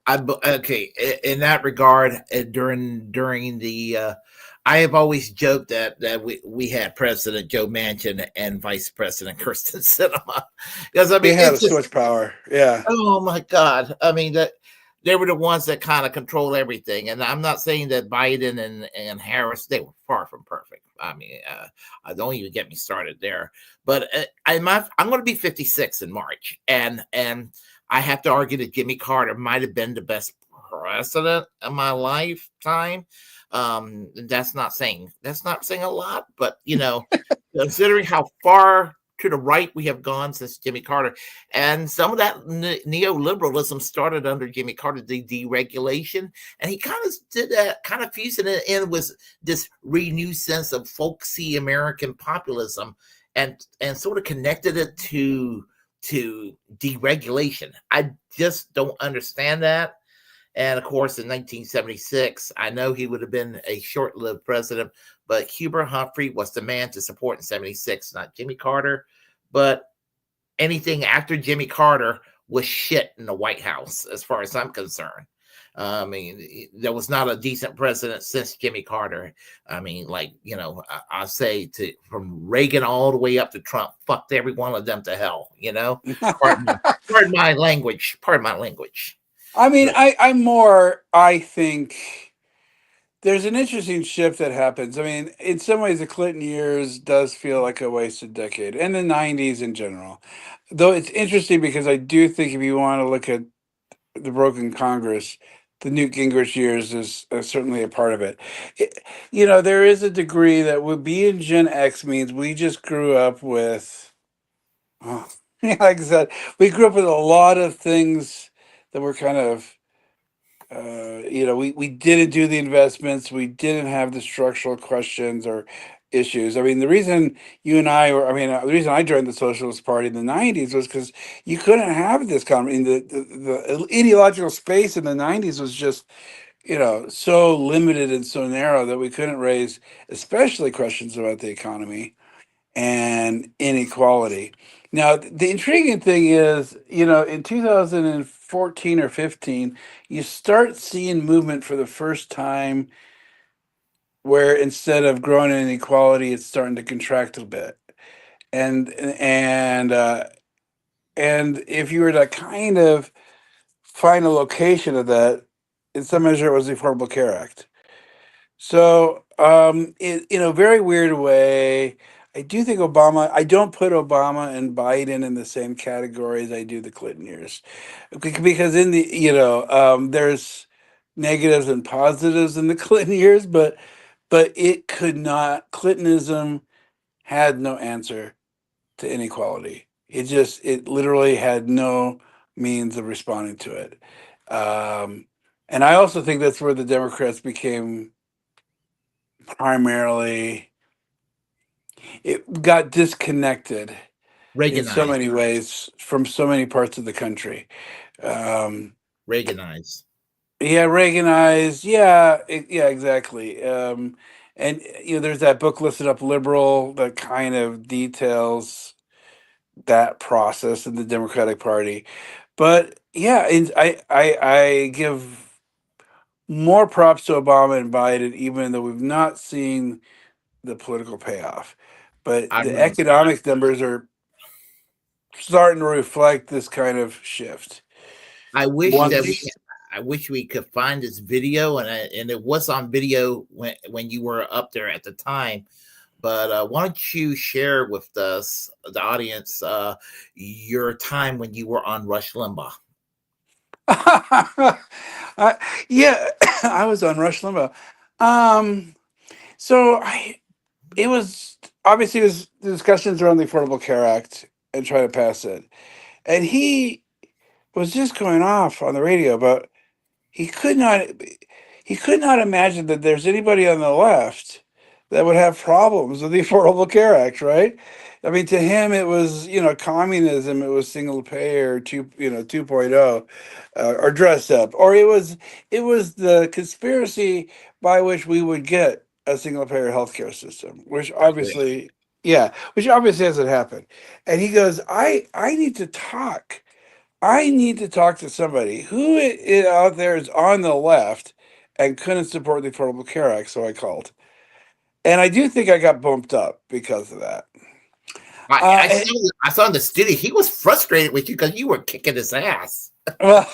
Okay, in that regard, during the I have always joked that we had President Joe Manchin and Vice President Kirsten Sinema, because I mean they had so much power. Yeah. Oh my God! I mean that they were the ones that kind of control everything, and I'm not saying that Biden and Harris, they were far from perfect. I mean, don't even get me started there. But I'm going to be 56 in March, and I have to argue that Jimmy Carter might have been the best president of my lifetime. That's not saying a lot, but considering how far to the right we have gone since Jimmy Carter, and some of that neoliberalism started under Jimmy Carter, the deregulation, and he kind of did that, kind of fusing it in with this renewed sense of folksy American populism, and sort of connected it to deregulation. I just don't understand that. And of course, in 1976, I know he would have been a short-lived president, but Hubert Humphrey was the man to support in 76, not Jimmy Carter. But anything after Jimmy Carter was shit in the White House, as far as I'm concerned. I mean, there was not a decent president since Jimmy Carter. I mean, like, you know, I say from Reagan all the way up to Trump, fucked every one of them to hell, you know? Pardon my language. Pardon my language. I mean, I think there's an interesting shift that happens. I mean, in some ways, the Clinton years does feel like a wasted decade, and the 90s in general. Though it's interesting because I do think if you want to look at the broken Congress, the Newt Gingrich years is certainly a part of it. You know, there is a degree that being Gen X means we just grew up with, like I said, we grew up with a lot of things that were kind of, you know, we didn't do the investments, we didn't have the structural questions or issues. I mean, the reason the reason I joined the Socialist Party in the 90s was because you couldn't have this the ideological space in the 90s was just, you know, so limited and so narrow that we couldn't raise especially questions about the economy and inequality. Now, the intriguing thing is, you know, in 2014 or 15, you start seeing movement for the first time where instead of growing in inequality, it's starting to contract a bit. And if you were to kind of find a location of that, in some measure, it was the Affordable Care Act. So, in a very weird way, I do think I don't put Obama and Biden in the same category as I do the Clinton years. Because in the, you know, there's negatives and positives in the Clinton years, but it could not, Clintonism had no answer to inequality. It literally had no means of responding to it. And I also think that's where the Democrats became primarily, it got disconnected in so Reaganized. many ways from so many parts of the country. Reaganized. Yeah, Reaganized. Yeah, yeah, exactly. And you know, there's that book, Listen Up Liberal, that kind of details that process in the Democratic Party. But yeah, I give more props to Obama and Biden, even though we've not seen the political payoff. But the economic numbers are starting to reflect this kind of shift. I wish we could find this video, and it was on video when you were up there at the time. But why don't you share with us, the audience, your time when you were on Rush Limbaugh? Yeah, I was on Rush Limbaugh. It was the discussions around the Affordable Care Act and trying to pass it, and he was just going off on the radio about he could not imagine that there's anybody on the left that would have problems with the Affordable Care Act, right? I mean, to him, it was, you know, communism, it was single payer 2.0, or dressed up, or it was the conspiracy by which we would get a single payer healthcare system, which obviously hasn't happened. And he goes, I need to talk. I need to talk to somebody who out there is on the left and couldn't support the Affordable Care Act, so I called. And I do think I got bumped up because of that. I saw in the studio, he was frustrated with you because you were kicking his ass. Well,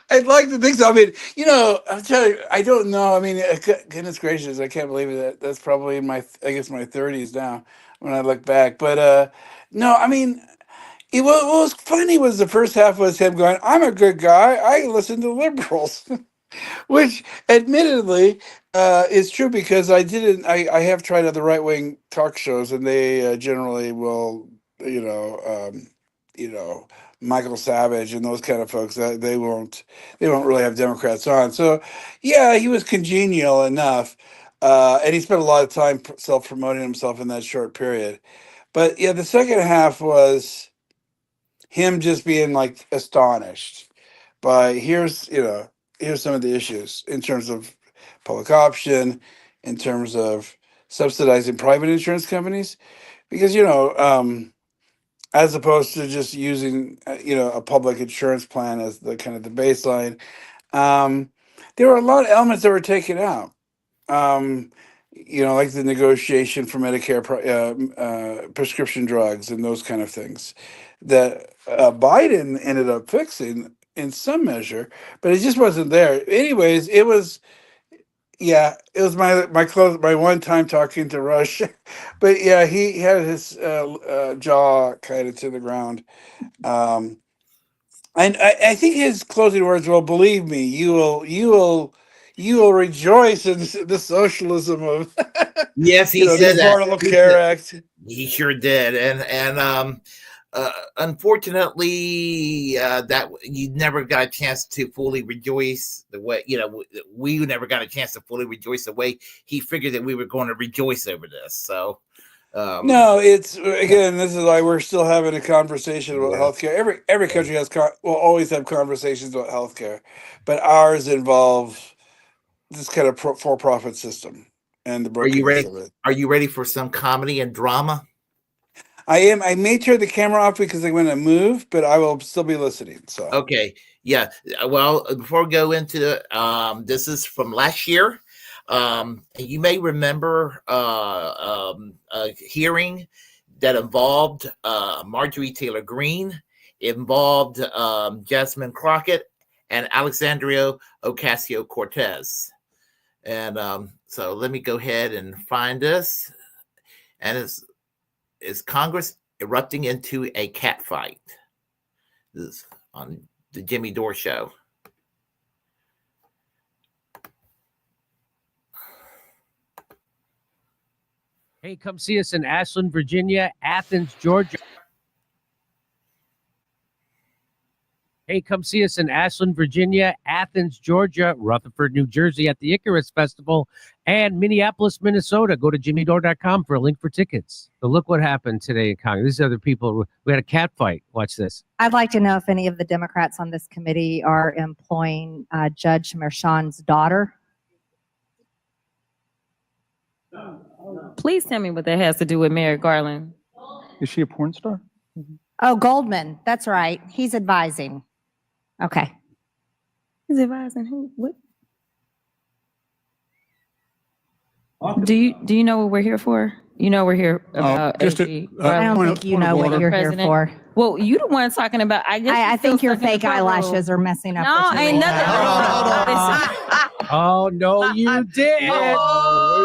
I'd like to think so. I mean, you know, I'm telling you, I don't know. I mean, goodness gracious, I can't believe it. That's probably in my 30s now when I look back. But no, I mean, what was funny was the first half was him going, I'm a good guy. I listen to liberals, which admittedly is true because I have tried other right-wing talk shows and they generally will, you know, Michael Savage and those kind of folks, that they won't really have Democrats on. So yeah, he was congenial enough. And he spent a lot of time self-promoting himself in that short period. But yeah, the second half was him just being like astonished by here's some of the issues in terms of public option, in terms of subsidizing private insurance companies, because as opposed to just using a public insurance plan as the kind of the baseline. There were a lot of elements that were taken out. Like the negotiation for Medicare prescription drugs and those kind of things that Biden ended up fixing in some measure, but it just wasn't there. Anyways, it was my one time talking to Rush, but yeah, he had his jaw kind of to the ground. And I think his closing words, well, believe me, you will rejoice in the socialism of yes, he said the that. Affordable Care Act. He sure did, and unfortunately, that you never got a chance to fully rejoice the way we never got a chance to fully rejoice the way he figured that we were going to rejoice over this. So. No, it's again. This is why we're still having a conversation about healthcare. Every country will always have conversations about healthcare, but ours involve this kind of for-profit system and the brokenness of it. Are you ready for some comedy and drama? I am. I may turn the camera off because I'm going to move, but I will still be listening. So okay, yeah. Well, before we go into this is from last year. You may remember a hearing that involved Marjorie Taylor Greene, involved Jasmine Crockett, and Alexandria Ocasio-Cortez. And so let me go ahead and find this. And is Congress erupting into a cat fight? This is on the Jimmy Dore Show. Hey, come see us in Ashland, Virginia, Athens, Georgia. Hey, come see us in Ashland, Virginia, Athens, Georgia, Rutherford, New Jersey at the Icarus Festival, and Minneapolis, Minnesota. Go to jimmydore.com for a link for tickets. But look what happened today in Congress. These other people, we had a cat fight. Watch this. I'd like to know if any of the Democrats on this committee are employing Judge Merchan's daughter. Please tell me what that has to do with Merrick Garland. Is she a porn star? Oh, Goldman. That's right. He's advising. Okay. He's advising who? What? Do you know what we're here for? You know we're here about I don't think you know what you're here for. Well, you the one talking about. I think your fake eyelashes are messing up. No, ain't nothing. Hold on. Oh, no, you did. Oh,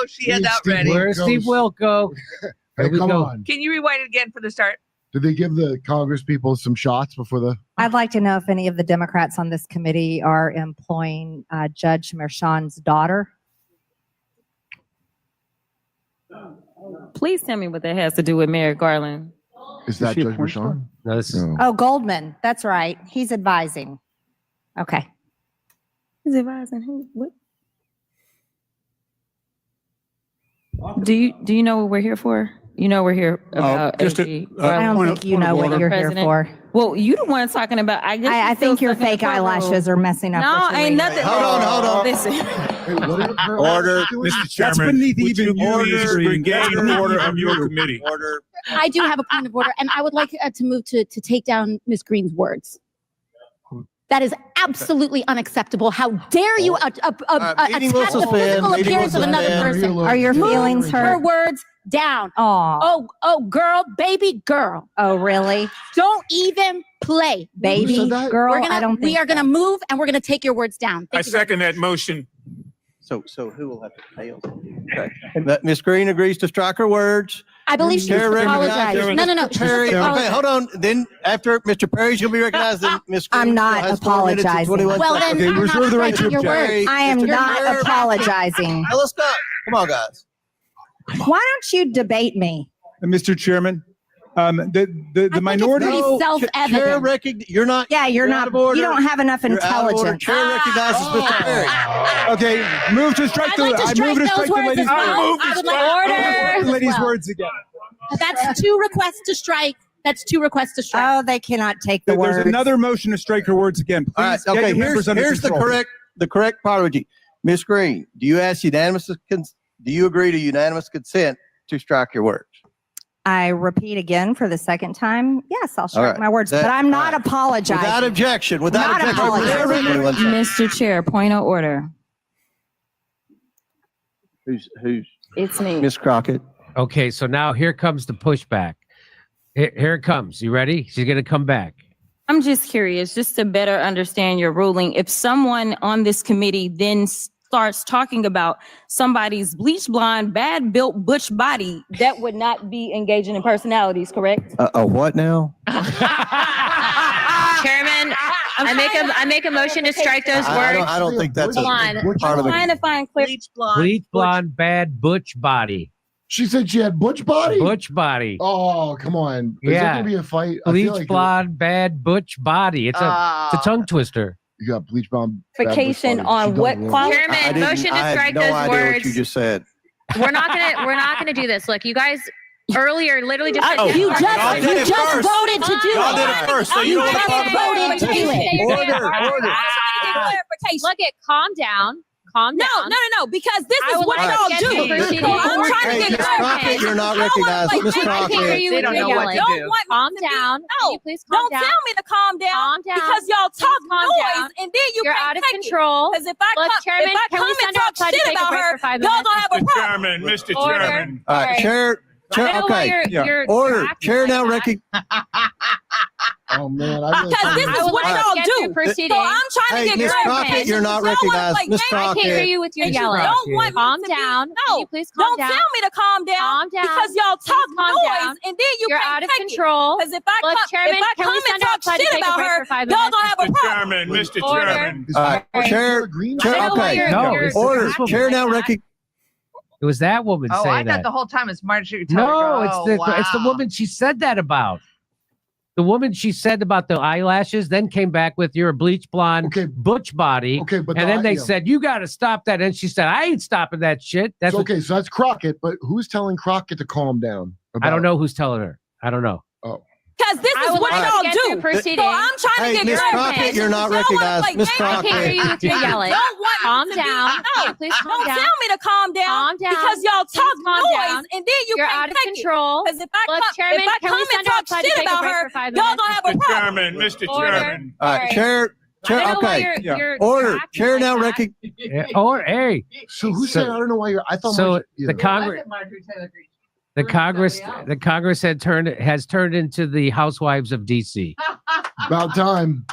she had that ready. Where's Steve Wilco? Hey, come on. Can you rewind it again for the start? Did they give the Congress people some shots before the? I'd like to know if any of the Democrats on this committee are employing Judge Merchan's daughter. Please tell me what that has to do with Merrick Garland. Is that Judge Merchan? No, this is. Oh, Goldman. That's right. He's advising. Okay. He's advising who? What? Do you know what we're here for? You know we're here about. I don't think you know what you're here for. Well, you the one talking about. I think your fake eyelashes are messing up. No, ain't nothing. Hold on. Listen. Order, Mr. Chairman. That's beneath even order of your committee. Order. I do have a point of order, and I would like to move to take down Ms. Greene's words. That is absolutely unacceptable. How dare you attack the physical appearance of another person? Are your feelings hurt? Her words down. Oh, girl, baby girl. Oh, really? Don't even play, baby girl. We are gonna move, and we're gonna take your words down. I second that motion. So who will have to pay us? Okay. Ms. Greene agrees to strike her words. I believe she apologized. No. Perry, okay, hold on. Then after Mr. Perry, she'll be recognized. Then Ms. Greene I'm not apologizing. Well, then Okay, I'm reserve not the right to your object. words. I am not apologizing. Now let's go. Come on, guys. Why don't you debate me? Mr. Chairman, the minority. It's self-evident. You're not. Yeah, you're not. You don't have enough intelligence. Chair recognizes Mr. Perry. Okay, move to strike the. I move to strike the lady's. I would like the lady's words again. That's two requests to strike. Oh, they cannot take the words. There's another motion to strike her words again. Please. All right. Okay. Here's the correct apology. Ms. Greene, do you agree to unanimous consent to strike your words? I repeat again for the second time. Yes, I'll strike right. my words, That- but I'm not all right. apologizing. Without objection. Without Not objection. apologizing. Mr. Chair, point of order. Who's It's me. Miss Crockett? Okay, so now here comes the pushback. Here it comes. You ready? She's going to come back. I'm just curious, just to better understand your ruling. If someone on this committee then starts talking about somebody's bleach blonde, bad built butch body, that would not be engaging in personalities, correct? What now? Chairman, I make a motion to strike those words. I don't think that's Hold on. part of Trying the. to find clear. Bleach blonde, bad butch body. She said she had butch body. Butch body. Oh, come on. Is there gonna be a fight? I feel Bleach like blonde, bad butch body. It's a tongue twister. you got bleach blonde. bad butch Vacation body. on She don't what want it. quality? Chairman, motion to strike no those idea words. what you just said. We're not gonna do this. Look, you guys earlier literally just said You yes. just voted to do Y'all did it. it first, so you don't want to talk about voted to do it. Order. Clarification. Look at calm down. Calm No, down. because this I is would what like to y'all get do. to proceedings. So I'm trying to Hey, get Miss Crockett, clarification. you're not I don't wanna, recognized. Miss make- I can't hear Crockett. you with your yelling. Don't want me Calm to be- down. Can No, you please calm don't down? tell me to calm down, Calm down. because y'all Please talk calm noise down. and then you You're can't out of take it. control. Because if I Look, Chairman, can we come send and her talk outside to shit take a about break her, for 5 y'all minutes? gonna have a problem. Chairman, Mr. Order. Chairman. All right, chair. I know why Okay. you're Order. acting Chair like now. that. Oh man, I really Because this I is would what like to y'all get do. through proceedings. So I'm trying Hey, to get Miss clarification. Crockett, you're not Y'all wanna recognized. play Miss games. I can't hear you with your And you yelling. don't want me Calm to be- down. No, Can you please calm don't down? tell me to calm down. Calm down. Because y'all talk Please calm noise down. and then you You're can't out of take control. Because if I Look, Chairman, if I can come we and send her talk outside to shit take a about break her, for 5 y'all minutes? gonna have a Mr. problem. Chairman, Mr. Order. Chairman. All right, chair. I know why Okay. you're- No, you're it's- Order. this woman. Chair now. It was that woman Oh, saying I that. thought the whole time it's Marjorie. No, it's the woman she said that about. The woman she said about the eyelashes, then came back with your bleach blonde butch body. Okay, but and then they yeah. said, you got to stop that. And she said, I ain't stopping that shit. That's So, what- okay, so that's Crockett, but who's telling Crockett to calm down? I don't know who's telling her. I don't know. Oh. Because this I is would what like to y'all get do. through proceedings. So I'm trying Hey, to get Miss clarification. Crockett, you're not Y'all wanna recognized. play Miss games. I can't hear you with your And you yelling. don't want Calm me to be- down. No, Can you please calm don't down? tell me to calm down. Calm down. Because y'all Please talk calm noise down. and then you You're can't out of take control. Because if I Look, come, Chairman, if I can we come and send her talk outside to shit take a about break her, for 5 y'all minutes? gonna have a Mr. problem. Chairman, Mr. Order. Chairman. All right, chair. I know why Okay. you're Order. acting Chair like now. that. Yeah, or hey, So who's saying? I don't know why you're. I thought. so Marjorie- yeah. the Congress, the Congress has turned into the housewives of DC. About time.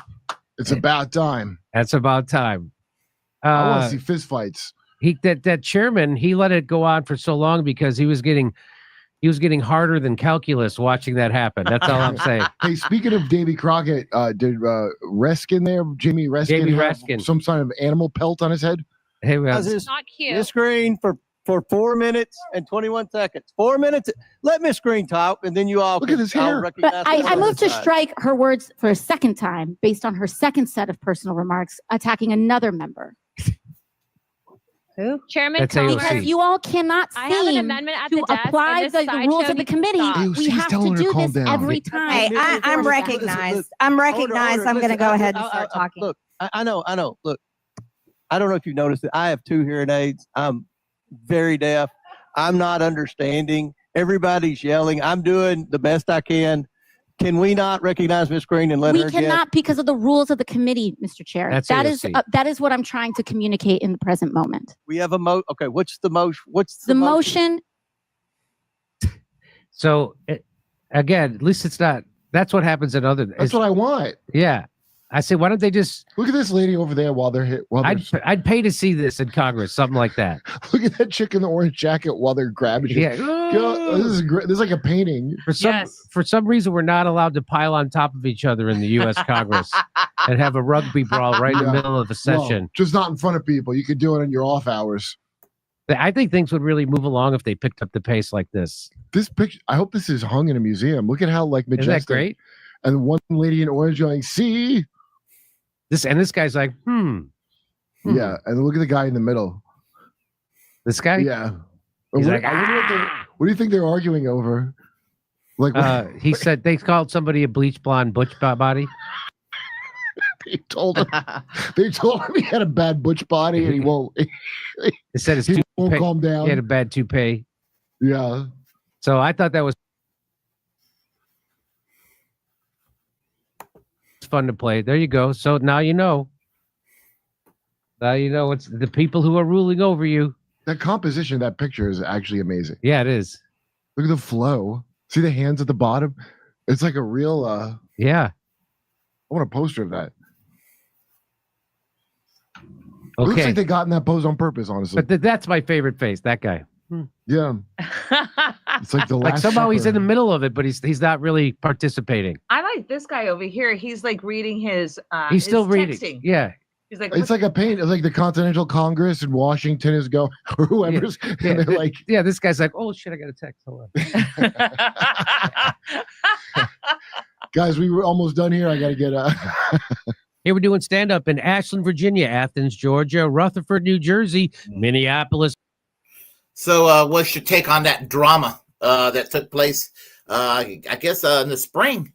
It's about time. That's about time. I want to see fist fights. That chairman, he let it go on for so long because he was getting harder than calculus watching that happen. That's all I'm saying. Hey, speaking of Davy Crockett, did Reskin there, Jimi Reskin, Jimi have Reskin. some kind of animal pelt on his head? Hey, well, Not cute. Miss Green for 4 minutes and 21 seconds. 4 minutes. Let Miss Green talk, and then you all Look at his hair. But I moved to strike her words for a second time based on her second set of personal remarks attacking another member. Who? Chairman That's Comer. AOC. Because you all cannot I have an seem amendment at to the desk, apply and this the rules sideshow of the needs to committee. stop. We AOC's have to telling her to do calm this down. every time. Hey, I'm recognized. I'm recognized. I'm going to go ahead and start talking. Look, I know. Look, I don't know if you noticed it. I have 2 hearing aids. I'm very deaf. I'm not understanding. Everybody's yelling. I'm doing the best I can. Can we not recognize Miss Green and let We her cannot because of the rules of the committee, Mr. Chair. That's That is AOC. that is what I'm trying to communicate in the present moment. We have a Okay, what's the motion? What's The motion. so again, at least it's not. That's what happens in other. That's what I want. Yeah, I say, why don't they just? Look at this lady over there while they're hit. I'd pay to see this in Congress, something like that. Look at that chick in the orange jacket while they're grabbing you. Yeah. God, this is great. This is like a painting. For some reason, we're not allowed to pile on top of each other in the U.S. Congress and have a rugby brawl right in the Yeah. middle of a session. Well, just not in front of people. You could do it in your off hours. I think things would really move along if they picked up the pace like this. This picture, I hope this is hung in a museum. Look at how like Isn't majestic. that great? And one lady in orange going, see? This guy's like, Yeah. And look at the guy in the middle. This guy? Yeah. He's what, like, I wonder what do you think they're arguing over? Like, He said they called somebody a bleach blonde butch body. they told him he had a bad butch body and he won't. They said his He won't toupee- calm down. He had a bad toupee. Yeah. So I thought that was fun to play. There you go. So now you know. Now you know it's the people who are ruling over you. That composition of that picture is actually amazing. Yeah, it is. Look at the flow. See the hands at the bottom? It's like a real yeah. I want a poster of that. It Okay. looks like they got in that pose on purpose, honestly. But that's my favorite face, that guy. Yeah. It's like the Like last somehow he's in the supper. middle of it, but he's not really participating. I like this guy over here. He's like reading his He's still his reading. texting. Yeah. He's like, It's like a paint. It's like the Continental Congress in Washington is going, or whoever's. Yeah, And they're like, yeah, this guy's like, oh shit, I got a text. Hold on. guys, we were almost done here. I got to get Here we're doing stand up in Ashland, Virginia, Athens, Georgia, Rutherford, New Jersey, Minneapolis. So, what's your take on that drama that took place? I guess in the spring.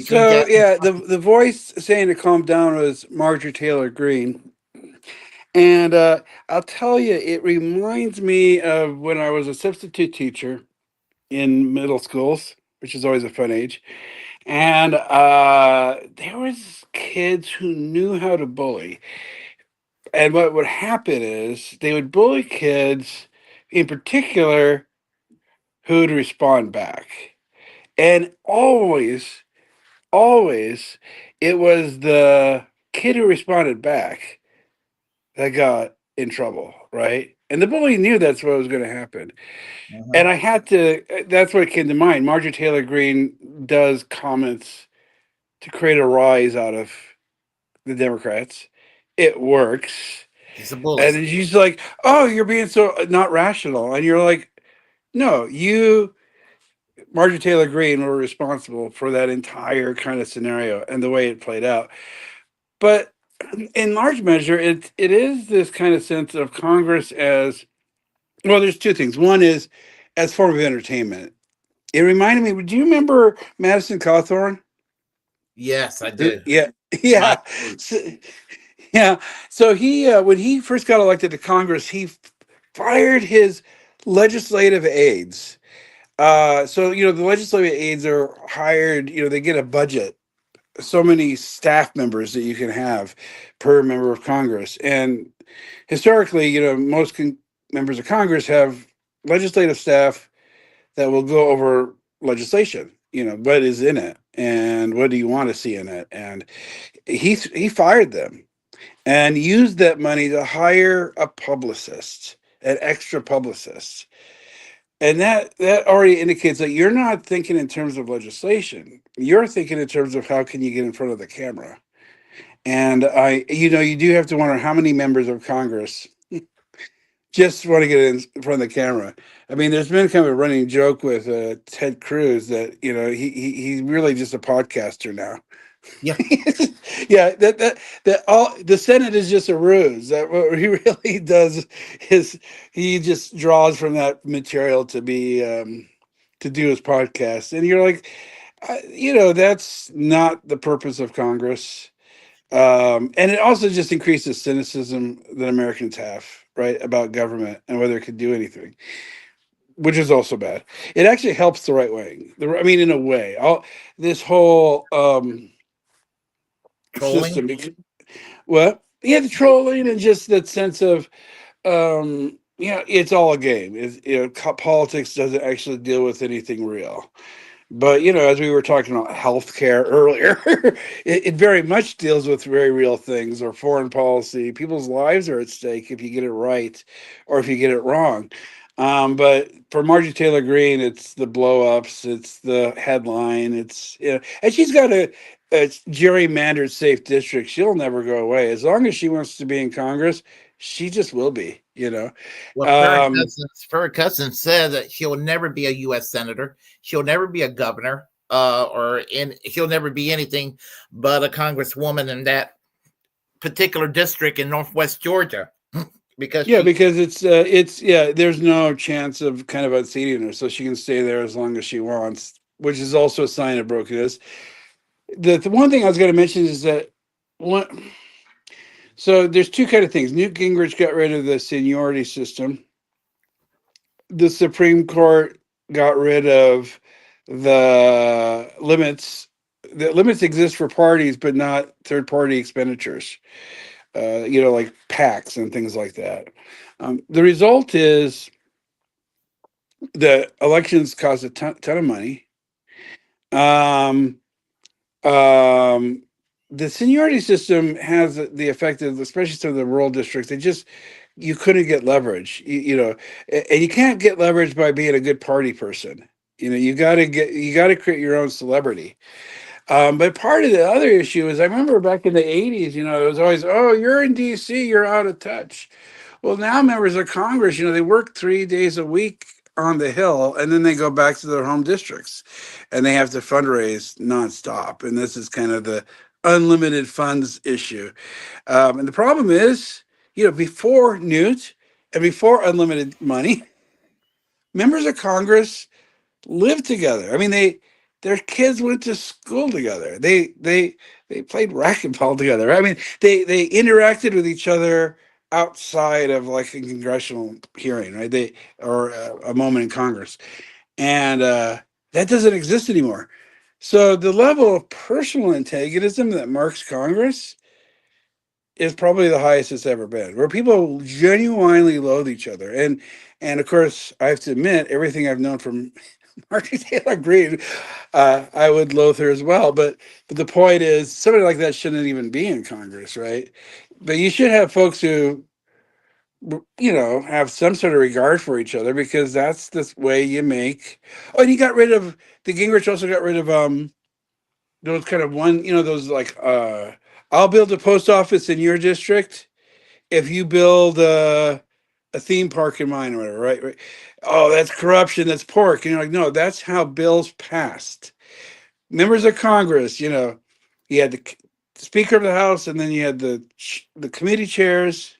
So yeah, the voice saying to calm down was Marjorie Taylor Greene, and I'll tell you, it reminds me of when I was a substitute teacher in middle schools, which is always a fun age, and there was kids who knew how to bully, and what would happen is they would bully kids, in particular, who would respond back, and always it was the kid who responded back that got in trouble, right? And the bully knew that's what was going to happen. And I had to, that's what came to mind. Marjorie Taylor Greene does comments to create a rise out of the Democrats. It works. He's a bully. And she's like, oh, you're being so not rational. And you're like, no, Marjorie Taylor Greene were responsible for that entire kind of scenario and the way it played out. But in large measure, it is this kind of sense of Congress as, well, there's two things. One is as form of entertainment. It reminded me, do you remember Madison Cawthorn? Yes, I do. Yeah. Yeah. So he, when he first got elected to Congress, he fired his legislative aides. So, the legislative aides are hired, they get a budget, so many staff members that you can have per member of Congress. And historically, most members of Congress have legislative staff that will go over legislation, what is in it and what do you want to see in it. And he fired them and used that money to hire a publicist, an extra publicist. And that already indicates that you're not thinking in terms of legislation. You're thinking in terms of how can you get in front of the camera. And you do have to wonder how many members of Congress just want to get in front of the camera. I mean, there's been kind of a running joke with Ted Cruz that he's really just a podcaster now. Yeah, yeah. That all the Senate is just a ruse. That what he really does is he just draws from that material to be to do his podcast, and you're like, that's not the purpose of Congress. And it also just increases cynicism that Americans have, right, about government and whether it could do anything, which is also bad. It actually helps the right wing. In a way, this whole system. What? Yeah, the trolling and just that sense of, it's all a game. Politics doesn't actually deal with anything real. But, as we were talking about healthcare earlier, it very much deals with very real things, or foreign policy. People's lives are at stake if you get it right or if you get it wrong. But for Marjorie Taylor Greene, it's the blow-ups, it's the headline, and she's got a gerrymandered safe district. She'll never go away. As long as she wants to be in Congress, she just will be, Well, Farrah Cousins said that she'll never be a U.S. senator. She'll never be a governor, she'll never be anything but a congresswoman in that particular district in Northwest Georgia. Because there's no chance of kind of unseating her, so she can stay there as long as she wants, which is also a sign of brokenness. The one thing I was going to mention is that so there's two kind of things. Newt Gingrich got rid of the seniority system. The Supreme Court got rid of the limits the limits exist for parties, but not third-party expenditures. Like PACs and things like that. The result is that elections cost a ton of money. The seniority system has the effect of, especially some of the rural districts, you couldn't get leverage, and you can't get leverage by being a good party person. You got to create your own celebrity. But part of the other issue is, I remember back in the 80s, it was always, oh, you're in DC, you're out of touch. Well, now members of Congress, they work 3 days a week on the Hill, and then they go back to their home districts, and they have to fundraise nonstop. And this is kind of the unlimited funds issue. And the problem is, before Newt and before unlimited money, members of Congress lived together. I mean, their kids went to school together. They played racquetball together. I mean, they interacted with each other outside of like a congressional hearing, right? Or a moment in Congress, and that doesn't exist anymore. So the level of personal antagonism that marks Congress is probably the highest it's ever been, where people genuinely loathe each other. And of course, I have to admit, everything I've known from Marjorie Taylor Greene, I would loathe her as well. But the point is, somebody like that shouldn't even be in Congress, right? But you should have folks who, have some sort of regard for each other, because that's the way you make. Oh, and the Gingrich also got rid of those kind of those like, I'll build a post office in your district if you build a theme park in mine, or whatever, right? Oh, that's corruption, that's pork. And you're like, no, that's how bills passed. Members of Congress, you had the Speaker of the House, and then you had the committee chairs.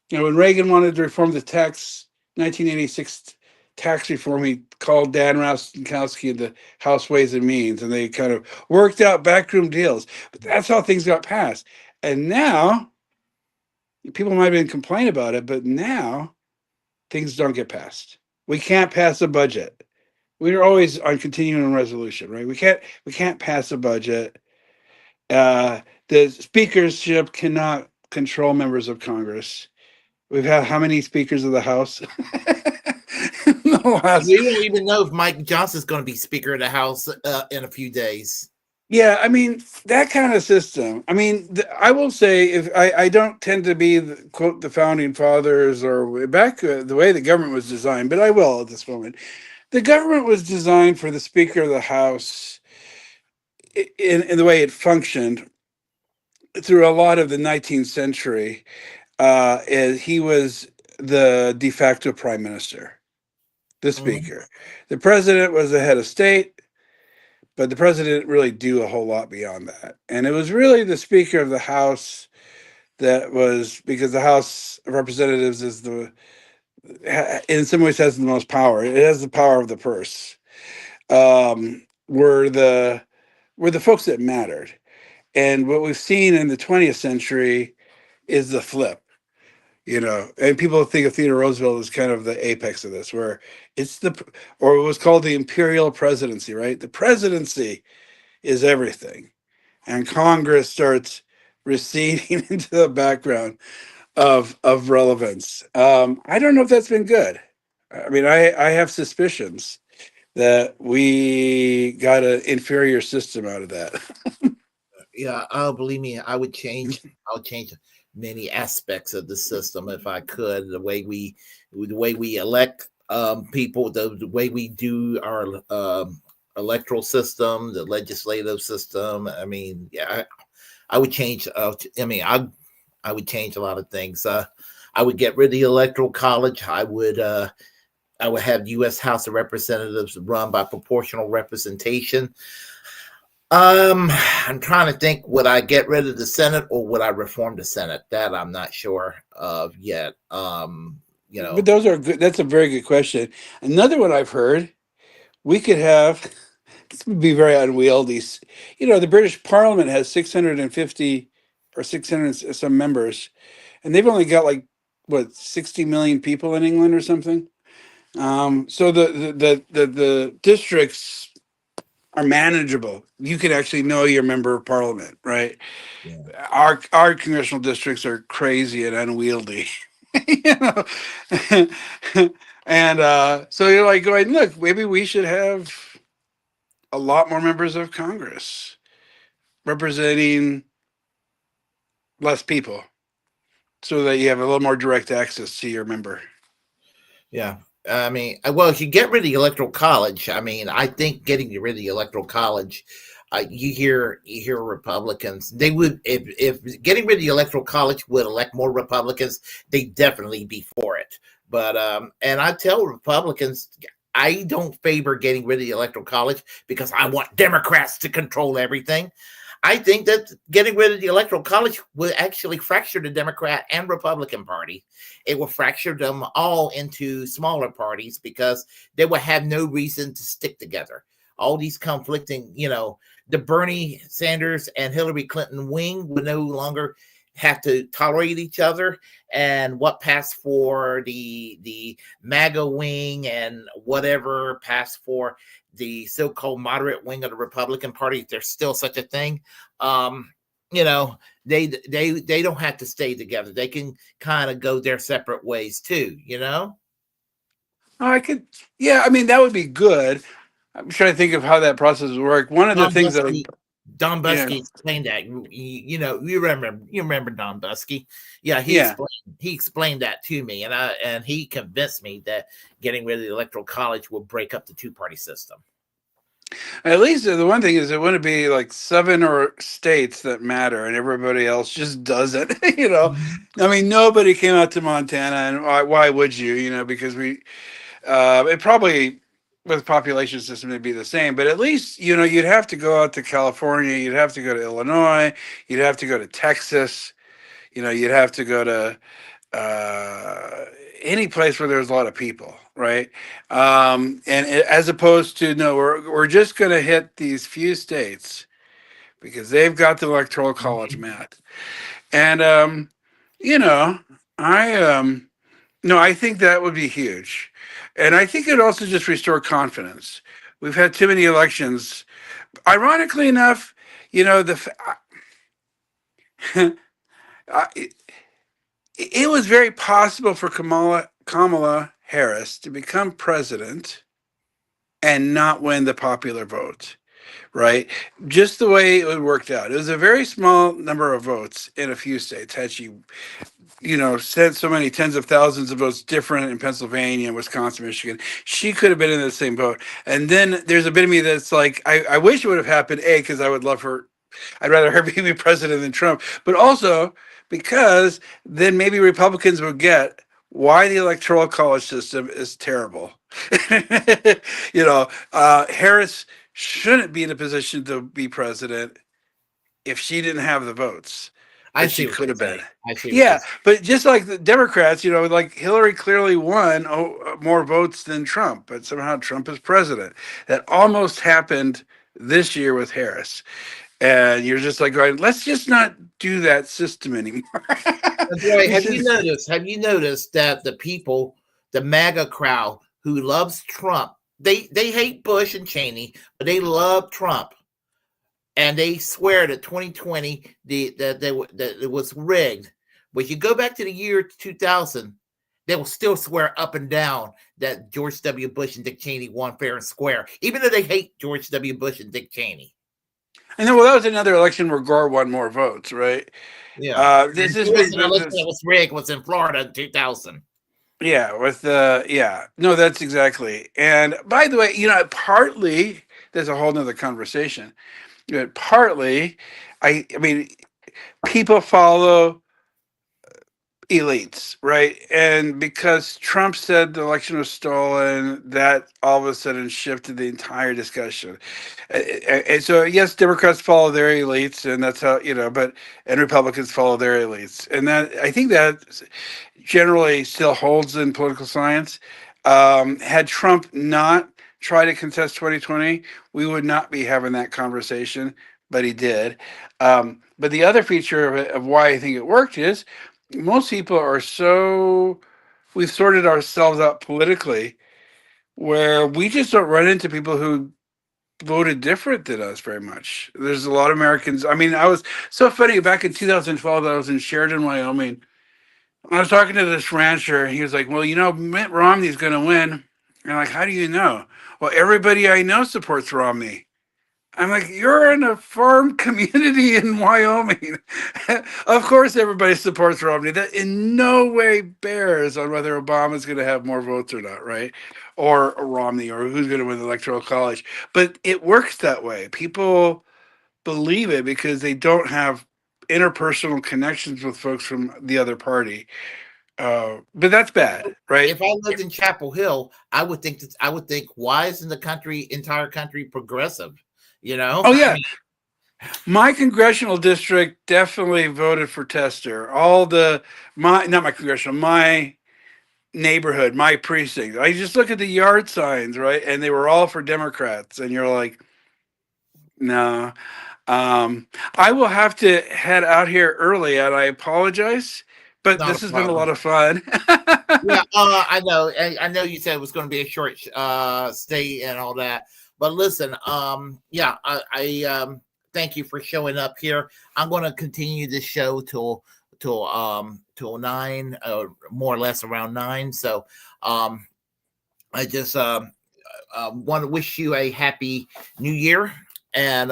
When Reagan wanted to reform the 1986 tax reform, he called Dan Rostenkowski and the House Ways and Means, and they kind of worked out backroom deals. But that's how things got passed. And now, people might have been complaining about it, but now things don't get passed. We can't pass a budget. We're always on continuing resolution, right? We can't pass a budget. The speakership cannot control members of Congress. We've had how many speakers of the House? We don't even know if Mike Johnson's going to be Speaker of the House in a few days. Yeah, I mean, that kind of system. I mean, I will say, if I don't tend to be quote the founding fathers or back the way the government was designed, but I will at this moment. The government was designed for the Speaker of the House in the way it functioned through a lot of the 19th century. He was the de facto prime minister, the speaker. The president was the head of state, but the president didn't really do a whole lot beyond that. And it was really the Speaker of the House that was, because the House of Representatives is in some ways has the most power. It has the power of the purse. Were the folks that mattered. And what we've seen in the 20th century is the flip. And people think of Theodore Roosevelt as kind of the apex of this, where or it was called the imperial presidency, right? The presidency is everything. And Congress starts receding into the background of relevance. I don't know if that's been good. I mean, I have suspicions that we got an inferior system out of that. Yeah, believe me, I would change many aspects of the system if I could. The way we elect people, the way we do our electoral system, the legislative system. I mean, yeah, I would change. I would change a lot of things. I would get rid of the electoral college. I would have U.S. House of Representatives run by proportional representation. I'm trying to think, would I get rid of the Senate or would I reform the Senate? That I'm not sure of yet. But those are good. That's a very good question. Another one I've heard, we could have, this would be very unwieldy. The British Parliament has 650 or 600 some members, and they've only got 60 million people in England or something. So the districts are manageable. You can actually know your member of parliament, right? Yeah. Our congressional districts are crazy and unwieldy, you know. And so you're like going, look, maybe we should have a lot more members of Congress representing less people, so that you have a little more direct access to your member. Yeah. I mean, well, if you get rid of the electoral college, I mean, I think getting rid of the electoral college, you hear Republicans, they would, if getting rid of the electoral college would elect more Republicans, they'd definitely be for it. But and I tell Republicans, I don't favor getting rid of the electoral college because I want Democrats to control everything. I think that getting rid of the electoral college will actually fracture the Democrat and Republican Party. It will fracture them all into smaller parties because they will have no reason to stick together. All these conflicting, you know, the Bernie Sanders and Hillary Clinton wing will no longer have to tolerate each other, and what passed for the MAGA wing and whatever passed for the so-called moderate wing of the Republican Party, if there's still such a thing, you know, they don't have to stay together. They can kind of go their separate ways too, you know. Oh, I could, yeah. I mean, that would be good. I'm trying to think of how that process would work. One of the things that Don Busky explained that. You know, you remember Don Busky? Yeah, he explained that to me, and he convinced me that getting rid of the electoral college will break up the two-party system. At least the one thing is it wouldn't be like 7 or states that matter and everybody else just doesn't. You know, I mean, nobody came out to Montana, and why would you? You know, because it probably, with population system, it'd be the same, but at least, you know, you'd have to go out to California, you'd have to go to Illinois, you'd have to go to Texas, you know, you'd have to go to any place where there's a lot of people, right? And as opposed to, no, we're just going to hit these few states because they've got the electoral college met. And you know, I think that would be huge. And I think it would also just restore confidence. We've had too many elections. Ironically enough, you know, it was very possible for Kamala Harris to become president and not win the popular vote, right? Just the way it worked out. It was a very small number of votes in a few states. Had she, you know, sent so many tens of thousands of votes different in Pennsylvania, Wisconsin, Michigan, she could have been in the same boat. And then there's a bit of me that's like, I wish it would have happened, because I would love her. I'd rather her be president than Trump, but also because then maybe Republicans would get why the electoral college system is terrible. You know, Harris shouldn't be in a position to be president if she didn't have the votes. I see she could have been. Yeah, but just like the Democrats, you know, like Hillary clearly won more votes than Trump, but somehow Trump is president. That almost happened this year with Harris. And you're just like going, let's just not do that system anymore. Boy, have you noticed that the people, the MAGA crowd who loves Trump, they hate Bush and Cheney, but they love Trump. And they swear that 2020 that it was rigged. But you go back to the year 2000, they will still swear up and down that George W. Bush and Dick Cheney won fair and square, even though they hate George W. Bush and Dick Cheney. And then, well, that was another election where Gore won more votes, right? Yeah. This election that was rigged was in Florida in 2000. Yeah, no, that's exactly. And by the way, you know, partly there's a whole nother conversation. But partly, I mean, people follow elites, right? And because Trump said the election was stolen, that all of a sudden shifted the entire discussion. And so, yes, Democrats follow their elites, and that's how, you know, and Republicans follow their elites. And that, I think that generally still holds in political science. Had Trump not tried to contest 2020, we would not be having that conversation, but he did. But the other feature of why I think it worked is most people we've sorted ourselves out politically where we just don't run into people who voted different than us very much. There's a lot of Americans. I mean, I was so funny back in 2012. I was in Sheridan, Wyoming. I was talking to this rancher. He was like, "Well, Mitt Romney's going to win." And I'm like, "How do you know?" "Well, everybody I know supports Romney." I'm like, "You're in a farm community in Wyoming." Of course, everybody supports Romney. That in no way bears on whether Obama's going to have more votes or not, right? Or Romney, or who's going to win the Electoral College. But it works that way. People believe it because they don't have interpersonal connections with folks from the other party. But that's bad, right? If I lived in Chapel Hill, I would think why isn't the entire country progressive? Oh yeah. My congressional district definitely voted for Tester. My neighborhood, my precinct. I just look at the yard signs, right? And they were all for Democrats. And you're like, no. I will have to head out here early, and I apologize, but this has been a lot of fun. Yeah, I know. I know you said it was going to be a short stay and all that. But listen, I thank you for showing up here. I'm going to continue this show till 9, more or less around 9. So, I just want to wish you a happy New Year, and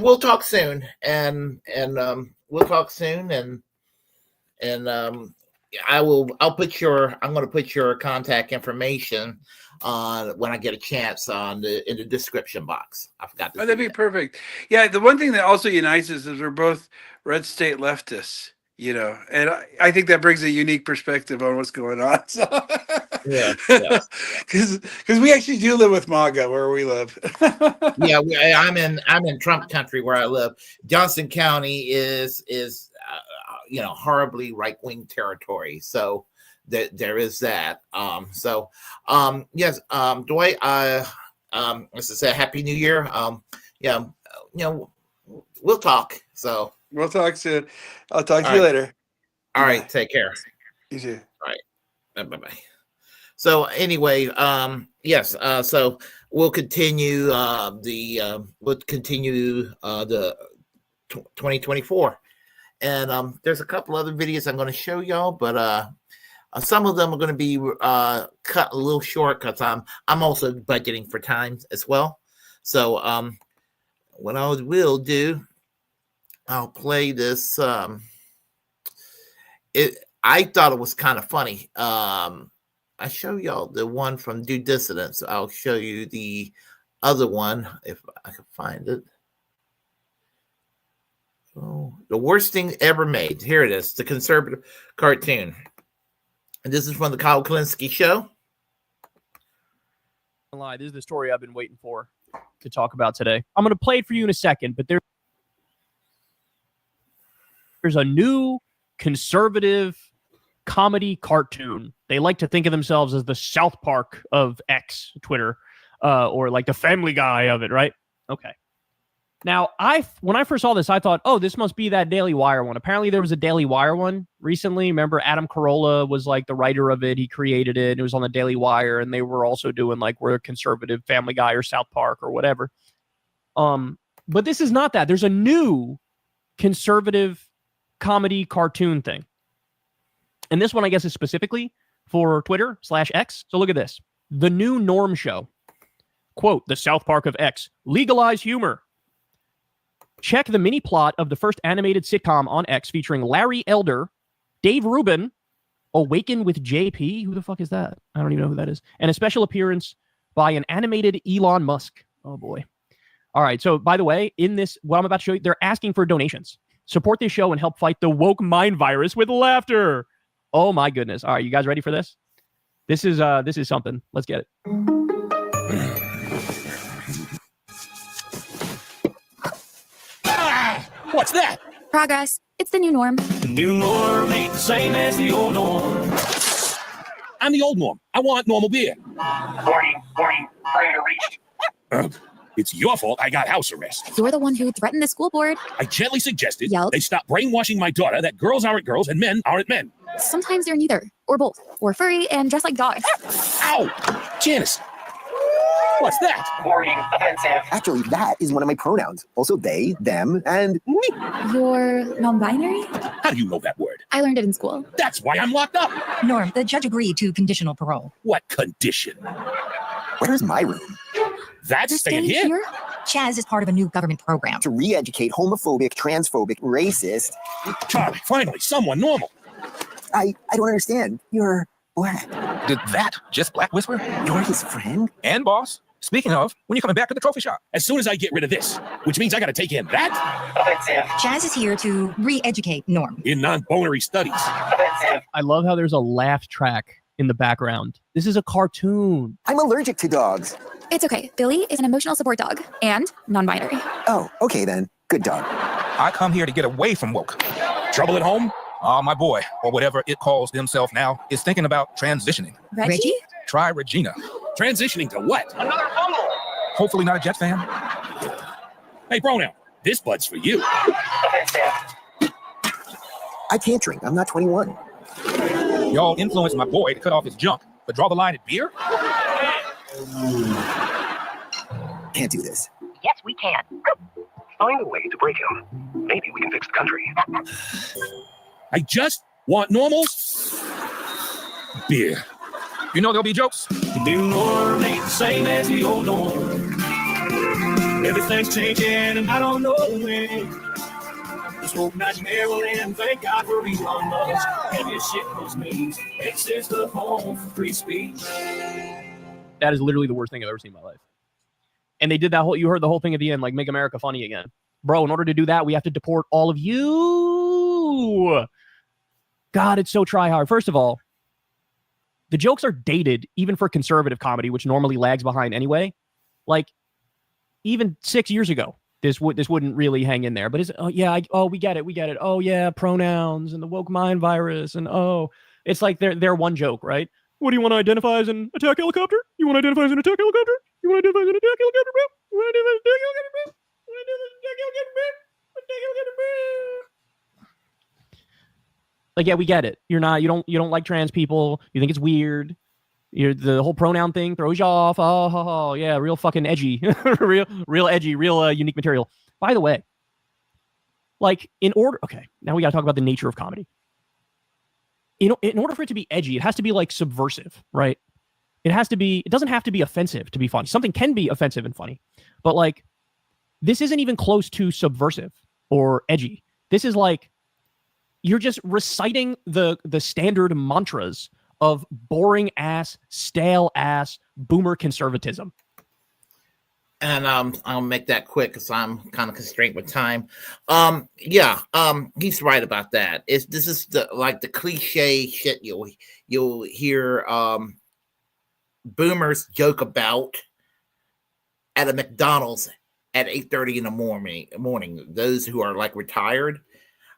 we'll talk soon, and we'll talk soon, and I'm going to put your contact information on when I get a chance in the description box. I forgot to that'd be perfect. Yeah, the one thing that also unites us is we're both red state leftists, and I think that brings a unique perspective on what's going on. So yeah. Because we actually do live with MAGA where we live. Yeah, I'm in Trump country where I live. Johnson County is horribly right-wing territory. So there is that. Yes, Dwight, as I said, Happy New Year. We'll talk. So we'll talk soon. I'll talk to you later. All right, take care. You too. All right, bye-bye. So anyway, yes. So we'll continue the 2024, and there's a couple other videos I'm going to show y'all, but some of them are going to be cut a little short because I'm also budgeting for time as well. So what I will do, I'll play this. I thought it was kind of funny. I show y'all the one from Due Dissidence. I'll show you the other one if I can find it. Oh, the worst thing ever made. Here it is, the conservative cartoon. And this is from the Kyle Kalinske Show. This is the story I've been waiting for to talk about today. I'm going to play it for you in a second, but there's a new conservative comedy cartoon. They like to think of themselves as the South Park of X, Twitter, or like the Family Guy of it, right? Okay. Now, when I first saw this, I thought, oh, this must be that Daily Wire one. Apparently, there was a Daily Wire one recently. Remember, Adam Carolla was like the writer of it. He created it. It was on the Daily Wire, and they were also doing like we're a conservative Family Guy or South Park or whatever. But this is not that. There's a new conservative comedy cartoon thing. And this one, I guess, is specifically for Twitter/X. So look at this. The New Norm Show. Quote, the South Park of X. Legalize humor. Check the mini plot of the first animated sitcom on X featuring Larry Elder, Dave Rubin, Awaken with JP. Who the fuck is that? I don't even know who that is. And a special appearance by an animated Elon Musk. Oh, boy. All right. So, by the way, in this, what I'm about to show you, they're asking for donations. Support this show and help fight the woke mind virus with laughter. Oh, my goodness. All right. You guys ready for this? This is something. Let's get it. What's that? Progress. It's the new norm. The new norm ain't the same as the old norm. I'm the old norm. I want normal beer. Warning, predator reached. It's your fault I got house arrest. You're the one who threatened the school board. I gently suggested Yelled. They stop brainwashing my daughter that girls aren't girls and men aren't men. Sometimes they're neither, or both, or furry and dress like dogs. Ow! Janice, What's that? Boring, offensive. Actually, that is one of my pronouns. Also they, them, and me. You're non-binary? How do you know that word? I learned it in school. That's why I'm locked up. Norm, the judge agreed to conditional parole. What condition? Where's my room? That's staying here? Chaz is part of a new government program. To re-educate homophobic, transphobic, racist. Charlie, finally, someone normal. I don't understand. You're black. Did that just black whisper? You're his friend? And boss. Speaking of, when you coming back to the trophy shop? As soon as I get rid of this, which means I gotta take in that. Offensive. Chaz is here to re-educate Norm. In non-bonery studies. Offensive. I love how there's a laugh track in the background. This is a cartoon. I'm allergic to dogs. It's okay. Billy is an emotional support dog and non-binary. Oh, okay then. Good dog. I come here to get away from woke. Trouble at home? My boy, or whatever it calls himself now, is thinking about transitioning. Reggie? Try Regina. Transitioning to what? Another bumble. Hopefully not a Jet fan. Hey, pronoun, this bud's for you. I can't drink. I'm not 21. Y'all influenced my boy to cut off his junk, but draw the line at beer? Can't do this. Yes, we can. Find a way to break him. Maybe we can fix the country. I just want normal beer. You know there'll be jokes. The new norm ain't the same as the old norm. Everything's changing and I don't know when. The smoke nights Maryland, thank God for Elon Musk. Heaviest shit was me. It's just the home for free speech. That is literally the worst thing I've ever seen in my life. And they did that whole, you heard the whole thing at the end, like make America funny again. Bro, in order to do that, we have to deport all of you. God, it's so try hard. First of all, the jokes are dated even for conservative comedy, which normally lags behind anyway. Like, even 6 years ago, this wouldn't really hang in there. But it's, we get it. Oh yeah, pronouns and the woke mind virus and it's like they're one joke, right? What do you want to identify as an attack helicopter? You want to identify as an attack helicopter? You want to identify as an attack helicopter, bro? You want to identify as an attack helicopter, bro? You want to identify as an attack helicopter, bro? Attack helicopter, bro? Like, yeah, we get it. You don't like trans people. You think it's weird. The whole pronoun thing throws you off. Oh, yeah, real fucking edgy, real edgy, real unique material. By the way, like okay, now we got to talk about the nature of comedy. In order for it to be edgy, it has to be like subversive, right? It doesn't have to be offensive to be funny. Something can be offensive and funny, but like, this isn't even close to subversive or edgy. This is like, you're just reciting the standard mantras of boring ass, stale ass, boomer conservatism. And I'll make that quick because I'm kind of constrained with time. He's right about that. This is the cliche shit you'll hear boomers joke about at a McDonald's at 8:30 in the morning. Those who are like retired,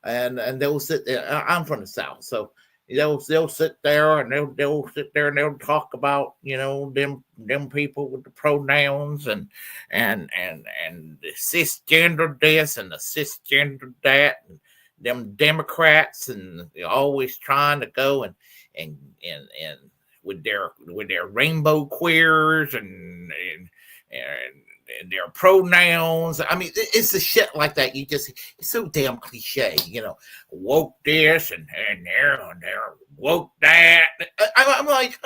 and they'll sit there. I'm from the South, so they'll sit there and they'll sit there and they'll talk about them people with the pronouns and the cisgender this and the cisgender that, and them Democrats, and they're always trying to go and with their rainbow queers and their pronouns. I mean, it's the shit like that. It's so damn cliche, woke this and they're woke that. I'm like,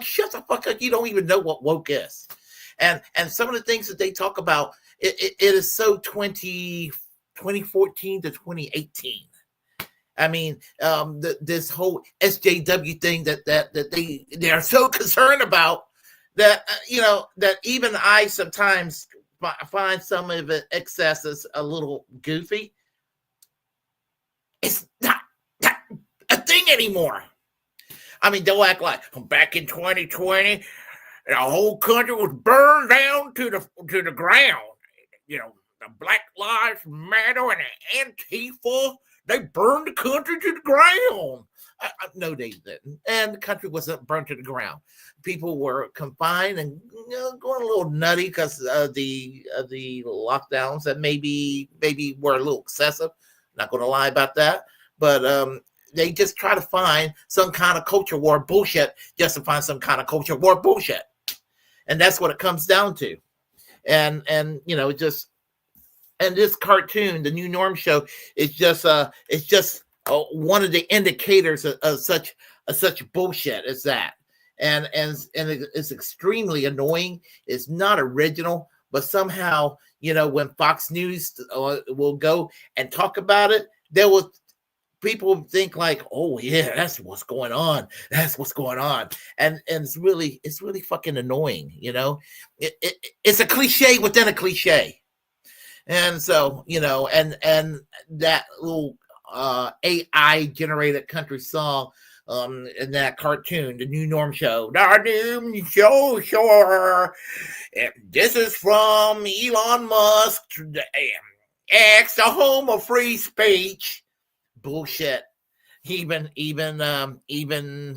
shut the fuck up. You don't even know what woke is. And some of the things that they talk about, it is so 2014 to 2018. I mean, this whole SJW thing that they are so concerned about that, that even I sometimes find some of the excesses a little goofy. It's not a thing anymore. I mean, they'll act like back in 2020, the whole country was burned down to the ground. The Black Lives Matter and the Antifa, they burned the country to the ground. No, they didn't. And the country wasn't burnt to the ground. People were confined and going a little nutty because of the lockdowns that maybe were a little excessive. Not going to lie about that. But they just try to find some kind of culture war bullshit just to find some kind of culture war bullshit. And that's what it comes down to. And you know, just and this cartoon, the New Norm Show, is just one of the indicators of such bullshit as that. And it's extremely annoying. It's not original, but somehow, you know, when Fox News will go and talk about it, people think like, oh yeah, that's what's going on. That's what's going on. And it's really fucking annoying. You know, it's a cliche within a cliche. And so, you know, and that little AI generated country song in that cartoon, the New Norm Show. Sure. This is from Elon Musk, X, the home of free speech. Bullshit. Even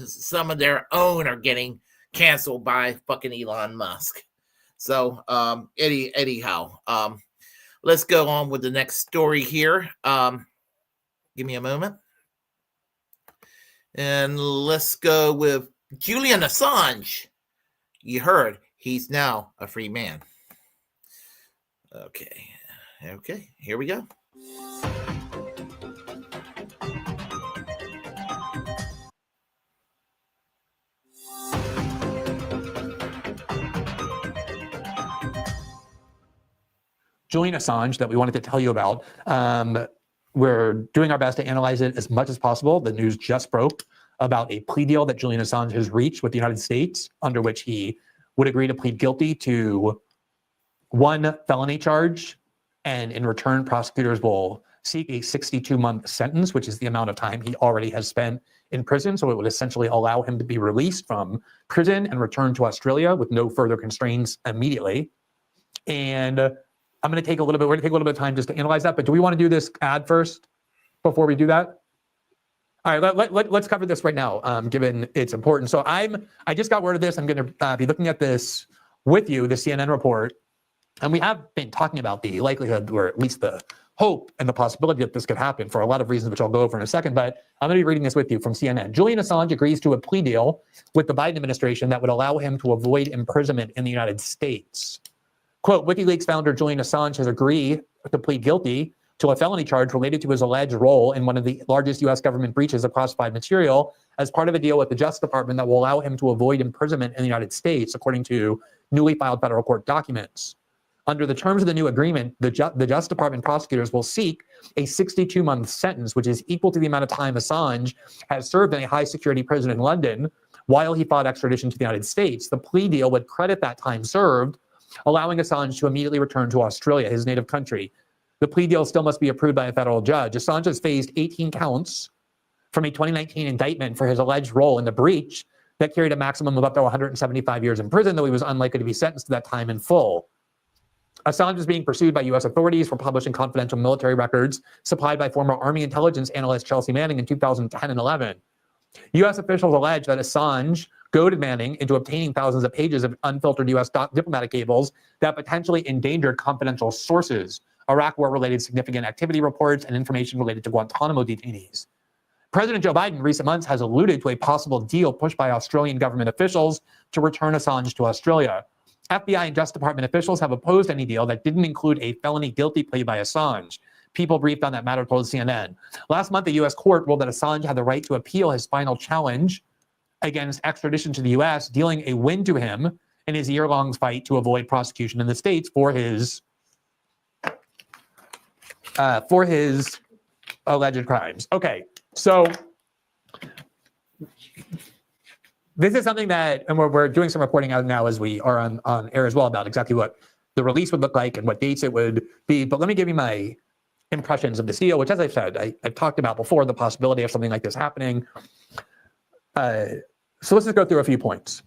some of their own are getting canceled by fucking Elon Musk. So anyhow, let's go on with the next story here. Give me a moment. And let's go with Julian Assange. You heard he's now a free man. Okay, here we go. Julian Assange that we wanted to tell you about. We're doing our best to analyze it as much as possible. The news just broke about a plea deal that Julian Assange has reached with the United States, under which he would agree to plead guilty to one felony charge, and in return, prosecutors will seek a 62-month sentence, which is the amount of time he already has spent in prison. So it would essentially allow him to be released from prison and return to Australia with no further constraints immediately. And we're going to take a little bit of time just to analyze that, but do we want to do this ad first before we do that? All right, let's cover this right now, given it's important. So I just got word of this. I'm going to be looking at this with you, the CNN report, and we have been talking about the likelihood, or at least the hope and the possibility that this could happen for a lot of reasons, which I'll go over in a second, but I'm going to be reading this with you from CNN. Julian Assange agrees to a plea deal with the Biden administration that would allow him to avoid imprisonment in the United States. Quote, WikiLeaks founder Julian Assange has agreed to plead guilty to a felony charge related to his alleged role in one of the largest U.S. government breaches of classified material as part of a deal with the Justice Department that will allow him to avoid imprisonment in the United States, according to newly filed federal court documents. Under the terms of the new agreement, the Justice Department prosecutors will seek a 62-month sentence, which is equal to the amount of time Assange has served in a high-security prison in London while he fought extradition to the United States. The plea deal would credit that time served, allowing Assange to immediately return to Australia, his native country. The plea deal still must be approved by a federal judge. Assange has faced 18 counts from a 2019 indictment for his alleged role in the breach that carried a maximum of up to 175 years in prison, though he was unlikely to be sentenced to that time in full. Assange is being pursued by U.S. authorities for publishing confidential military records supplied by former Army intelligence analyst Chelsea Manning in 2010 and 11. U.S. officials allege that Assange goaded Manning into obtaining thousands of pages of unfiltered U.S. diplomatic cables that potentially endangered confidential sources, Iraq war-related significant activity reports, and information related to Guantanamo detainees. President Joe Biden in recent months has alluded to a possible deal pushed by Australian government officials to return Assange to Australia. FBI and Justice Department officials have opposed any deal that didn't include a felony guilty plea by Assange. People briefed on that matter told CNN. Last month, a U.S. court ruled that Assange had the right to appeal his final challenge against extradition to the U.S., dealing a win to him in his year-long fight to avoid prosecution in the States for his alleged crimes. Okay, so this is something that, and we're doing some reporting out now as we are on air as well about exactly what the release would look like and what dates it would be. But let me give you my impressions of this deal, which, as I've said, I've talked about before, the possibility of something like this happening. So let's just go through a few points.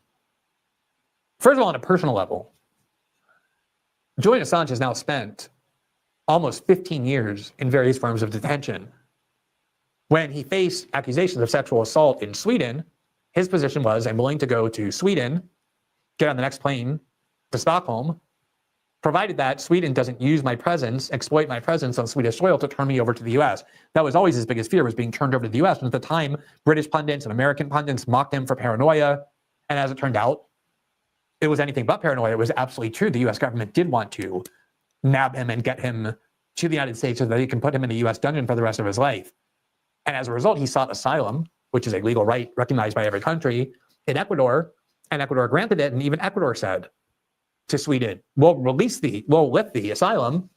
First of all, on a personal level, Julian Assange has now spent almost 15 years in various forms of detention. When he faced accusations of sexual assault in Sweden, his position was, I'm willing to go to Sweden, get on the next plane to Stockholm, provided that Sweden doesn't use my presence, exploit my presence on Swedish soil to turn me over to the US. That was always his biggest fear, was being turned over to the US. And at the time, British pundits and American pundits mocked him for paranoia. And as it turned out, it was anything but paranoia. It was absolutely true. The U.S. government did want to nab him and get him to the United States so that he can put him in a U.S. dungeon for the rest of his life. And as a result, he sought asylum, which is a legal right recognized by every country, in Ecuador, and Ecuador granted it. And even Ecuador said to Sweden, we'll lift the asylum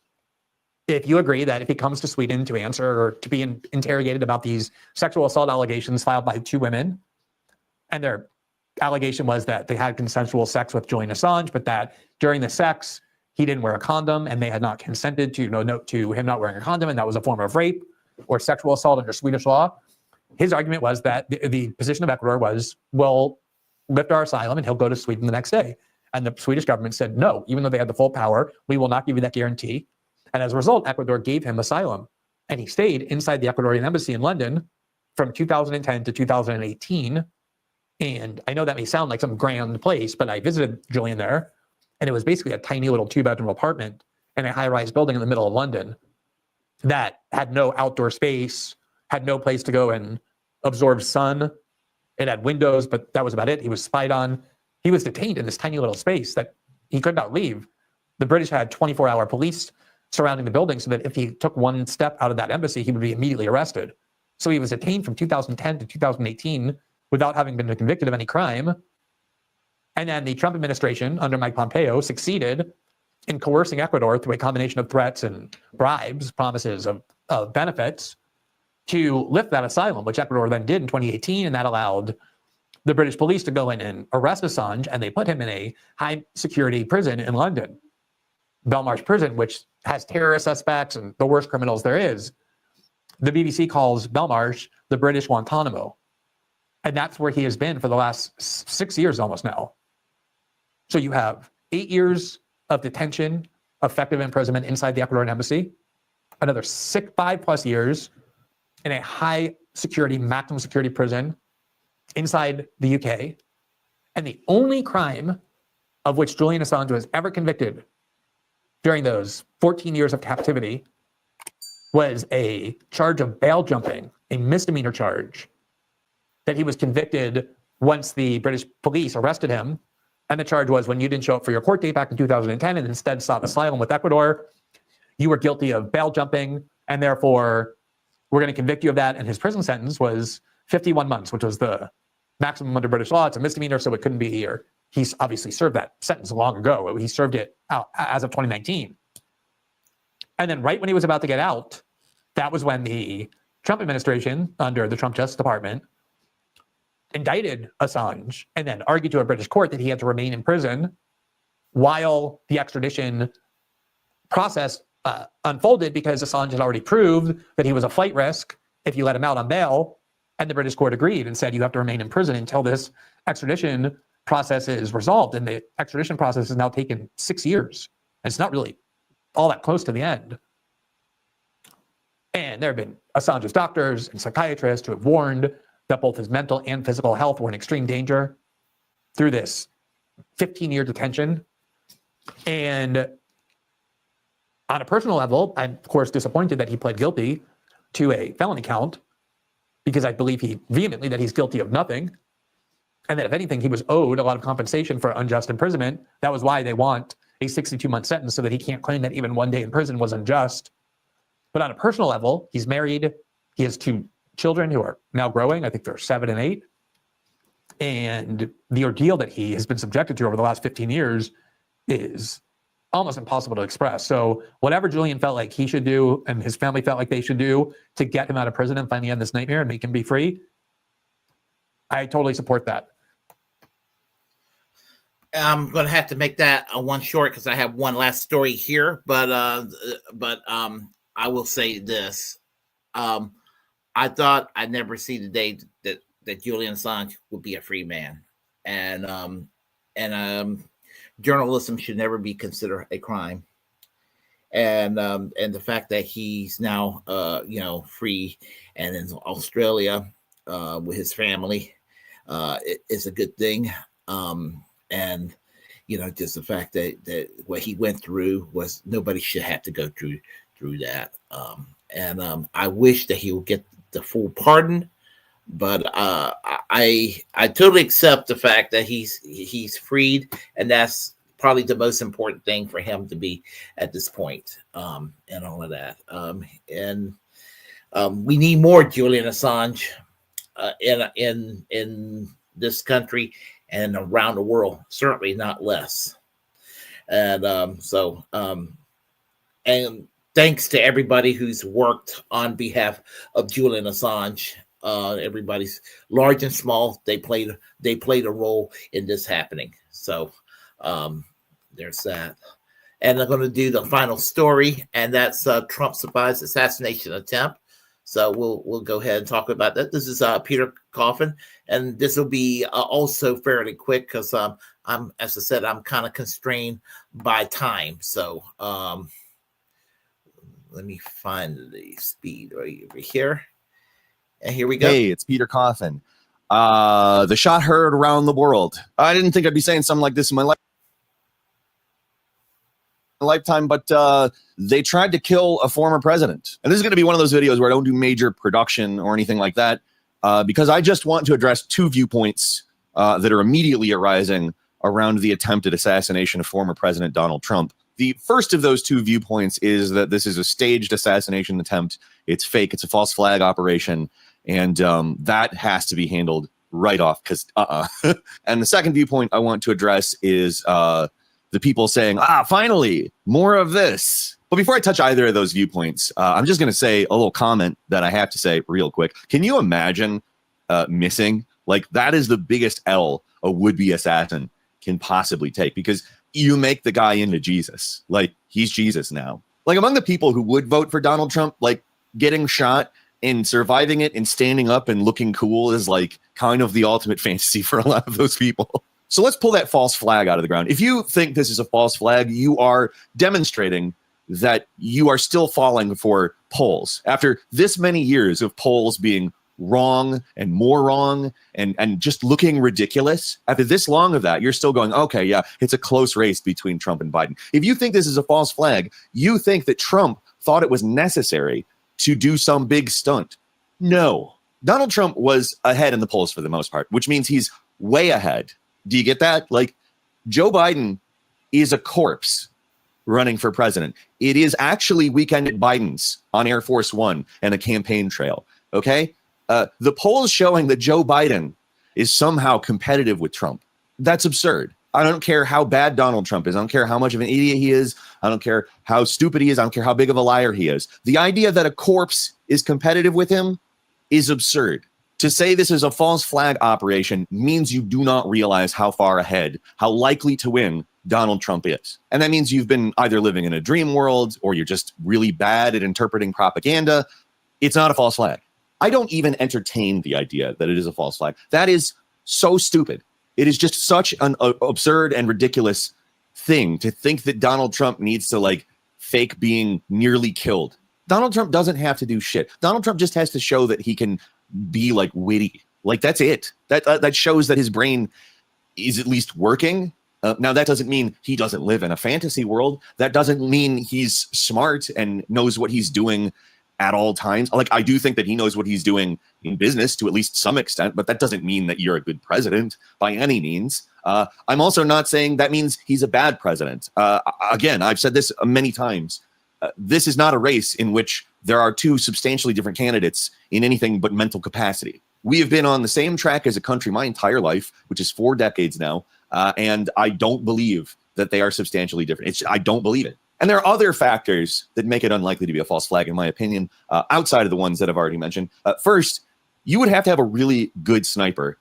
if you agree that if he comes to Sweden to answer or to be interrogated about these sexual assault allegations filed by 2 women, and their allegation was that they had consensual sex with Julian Assange, but that during the sex, he didn't wear a condom and they had not consented to note to him not wearing a condom, and that was a form of rape or sexual assault under Swedish law. His argument was that the position of Ecuador was, we'll lift our asylum and he'll go to Sweden the next day. And the Swedish government said, no, even though they had the full power, we will not give you that guarantee. And as a result, Ecuador gave him asylum. And he stayed inside the Ecuadorian embassy in London from 2010 to 2018. And I know that may sound like some grand place, but I visited Julian there. And it was basically a tiny little 2-bedroom apartment in a high-rise building in the middle of London that had no outdoor space, had no place to go and absorb sun. It had windows, but that was about it. He was spied on. He was detained in this tiny little space that he could not leave. The British had 24-hour police surrounding the building so that if he took one step out of that embassy, he would be immediately arrested. So he was detained from 2010 to 2018 without having been convicted of any crime. And then the Trump administration under Mike Pompeo succeeded in coercing Ecuador through a combination of threats and bribes, promises of benefits, to lift that asylum, which Ecuador then did in 2018, and that allowed the British police to go in and arrest Assange, and they put him in a high-security prison in London, Belmarsh Prison, which has terrorist suspects and the worst criminals there is. The BBC calls Belmarsh the British Guantanamo, and that's where he has been for the last 6 years almost now. So you have 8 years of detention, effective imprisonment inside the Ecuadorian embassy, another 5+ years in a high security, maximum security prison inside the UK. And the only crime of which Julian Assange was ever convicted during those 14 years of captivity was a charge of bail jumping, a misdemeanor charge that he was convicted once the British police arrested him. And the charge was, when you didn't show up for your court date back in 2010 and instead sought asylum with Ecuador, you were guilty of bail jumping, and therefore we're going to convict you of that. And his prison sentence was 51 months, which was the maximum under British law. It's a misdemeanor, so it couldn't be a year. He's obviously served that sentence long ago. He served it out as of 2019. And then right when he was about to get out, that was when the Trump administration, under the Trump Justice Department, indicted Assange and then argued to a British court that he had to remain in prison while the extradition process unfolded, because Assange had already proved that he was a flight risk if you let him out on bail. And the British court agreed and said, you have to remain in prison until this extradition process is resolved. And the extradition process has now taken 6 years. And it's not really all that close to the end. And there have been Assange's doctors and psychiatrists who have warned that both his mental and physical health were in extreme danger through this 15-year detention. And on a personal level, I'm, of course, disappointed that he pled guilty to a felony count, because I believe vehemently that he's guilty of nothing. And that if anything, he was owed a lot of compensation for unjust imprisonment. That was why they want a 62-month sentence, so that he can't claim that even one day in prison was unjust. But on a personal level, he's married. He has 2 children who are now growing. I think they're 7 and 8. And the ordeal that he has been subjected to over the last 15 years is almost impossible to express. So whatever Julian felt like he should do and his family felt like they should do to get him out of prison and finally end this nightmare and make him be free, I totally support that. I'm going to have to make that one short because I have one last story here. But I will say this. I thought I'd never see the day that Julian Assange would be a free man. And journalism should never be considered a crime. And the fact that he's now, free and in Australia with his family is a good thing. And, just the fact that what he went through was nobody should have to go through that. And I wish that he would get the full pardon, But I totally accept the fact that he's freed, and that's probably the most important thing for him to be at this point, and all of that. And we need more Julian Assange in this country and around the world. Certainly not less. And and thanks to everybody who's worked on behalf of Julian Assange. Everybody's large and small. They played a role in this happening. So there's that. And I'm going to do the final story, and that's Trump surprise assassination attempt. So we'll go ahead and talk about that. This is Peter Coffin, and this will be also fairly quick because I'm, as I said, I'm kind of constrained by time. So let me find the speed right over here. And here we go. Hey, it's Peter Coffin. The shot heard around the world. I didn't think I'd be saying something like this in my lifetime, but they tried to kill a former president. And this is going to be one of those videos where I don't do major production or anything like that, because I just want to address two viewpoints that are immediately arising around the attempted assassination of former President Donald Trump. The first of those two viewpoints is that this is a staged assassination attempt. It's fake. It's a false flag operation. And that has to be handled right off because And the second viewpoint I want to address is the people saying, finally, more of this. But before I touch either of those viewpoints, I'm just going to say a little comment that I have to say real quick. Can you imagine missing? Like, that is the biggest L a would-be assassin can possibly take, because you make the guy into Jesus. Like, he's Jesus now. Like, among the people who would vote for Donald Trump, like, getting shot and surviving it and standing up and looking cool is like kind of the ultimate fantasy for a lot of those people. So let's pull that false flag out of the ground. If you think this is a false flag, you are demonstrating that you are still falling for polls. After this many years of polls being wrong and more wrong and just looking ridiculous, after this long of that, you're still going, okay, yeah, it's a close race between Trump and Biden. If you think this is a false flag, you think that Trump thought it was necessary to do some big stunt. No. Donald Trump was ahead in the polls for the most part, which means he's way ahead. Do you get that? Like, Joe Biden is a corpse running for president. It is actually Weekend at Biden's on Air Force One and a campaign trail. Okay? The polls showing that Joe Biden is somehow competitive with Trump. That's absurd. I don't care how bad Donald Trump is. I don't care how much of an idiot he is. I don't care how stupid he is. I don't care how big of a liar he is. The idea that a corpse is competitive with him is absurd. To say this is a false flag operation means you do not realize how far ahead, how likely to win Donald Trump is. And that means you've been either living in a dream world or you're just really bad at interpreting propaganda. It's not a false flag. I don't even entertain the idea that it is a false flag. That is so stupid. It is just such an absurd and ridiculous thing to think that Donald Trump needs to like fake being nearly killed. Donald Trump doesn't have to do shit. Donald Trump just has to show that he can be like witty. Like, that's it. That shows that his brain is at least working. Now, that doesn't mean he doesn't live in a fantasy world. That doesn't mean he's smart and knows what he's doing at all times. Like, I do think that he knows what he's doing in business to at least some extent, but that doesn't mean that you're a good president by any means. I'm also not saying that means he's a bad president. Again, I've said this many times. This is not a race in which there are two substantially different candidates in anything but mental capacity. We have been on the same track as a country my entire life, which is 4 decades now, and I don't believe that they are substantially different. I don't believe it. And there are other factors that make it unlikely to be a false flag, in my opinion, outside of the ones that I've already mentioned. First, you would have to have a really good sniper.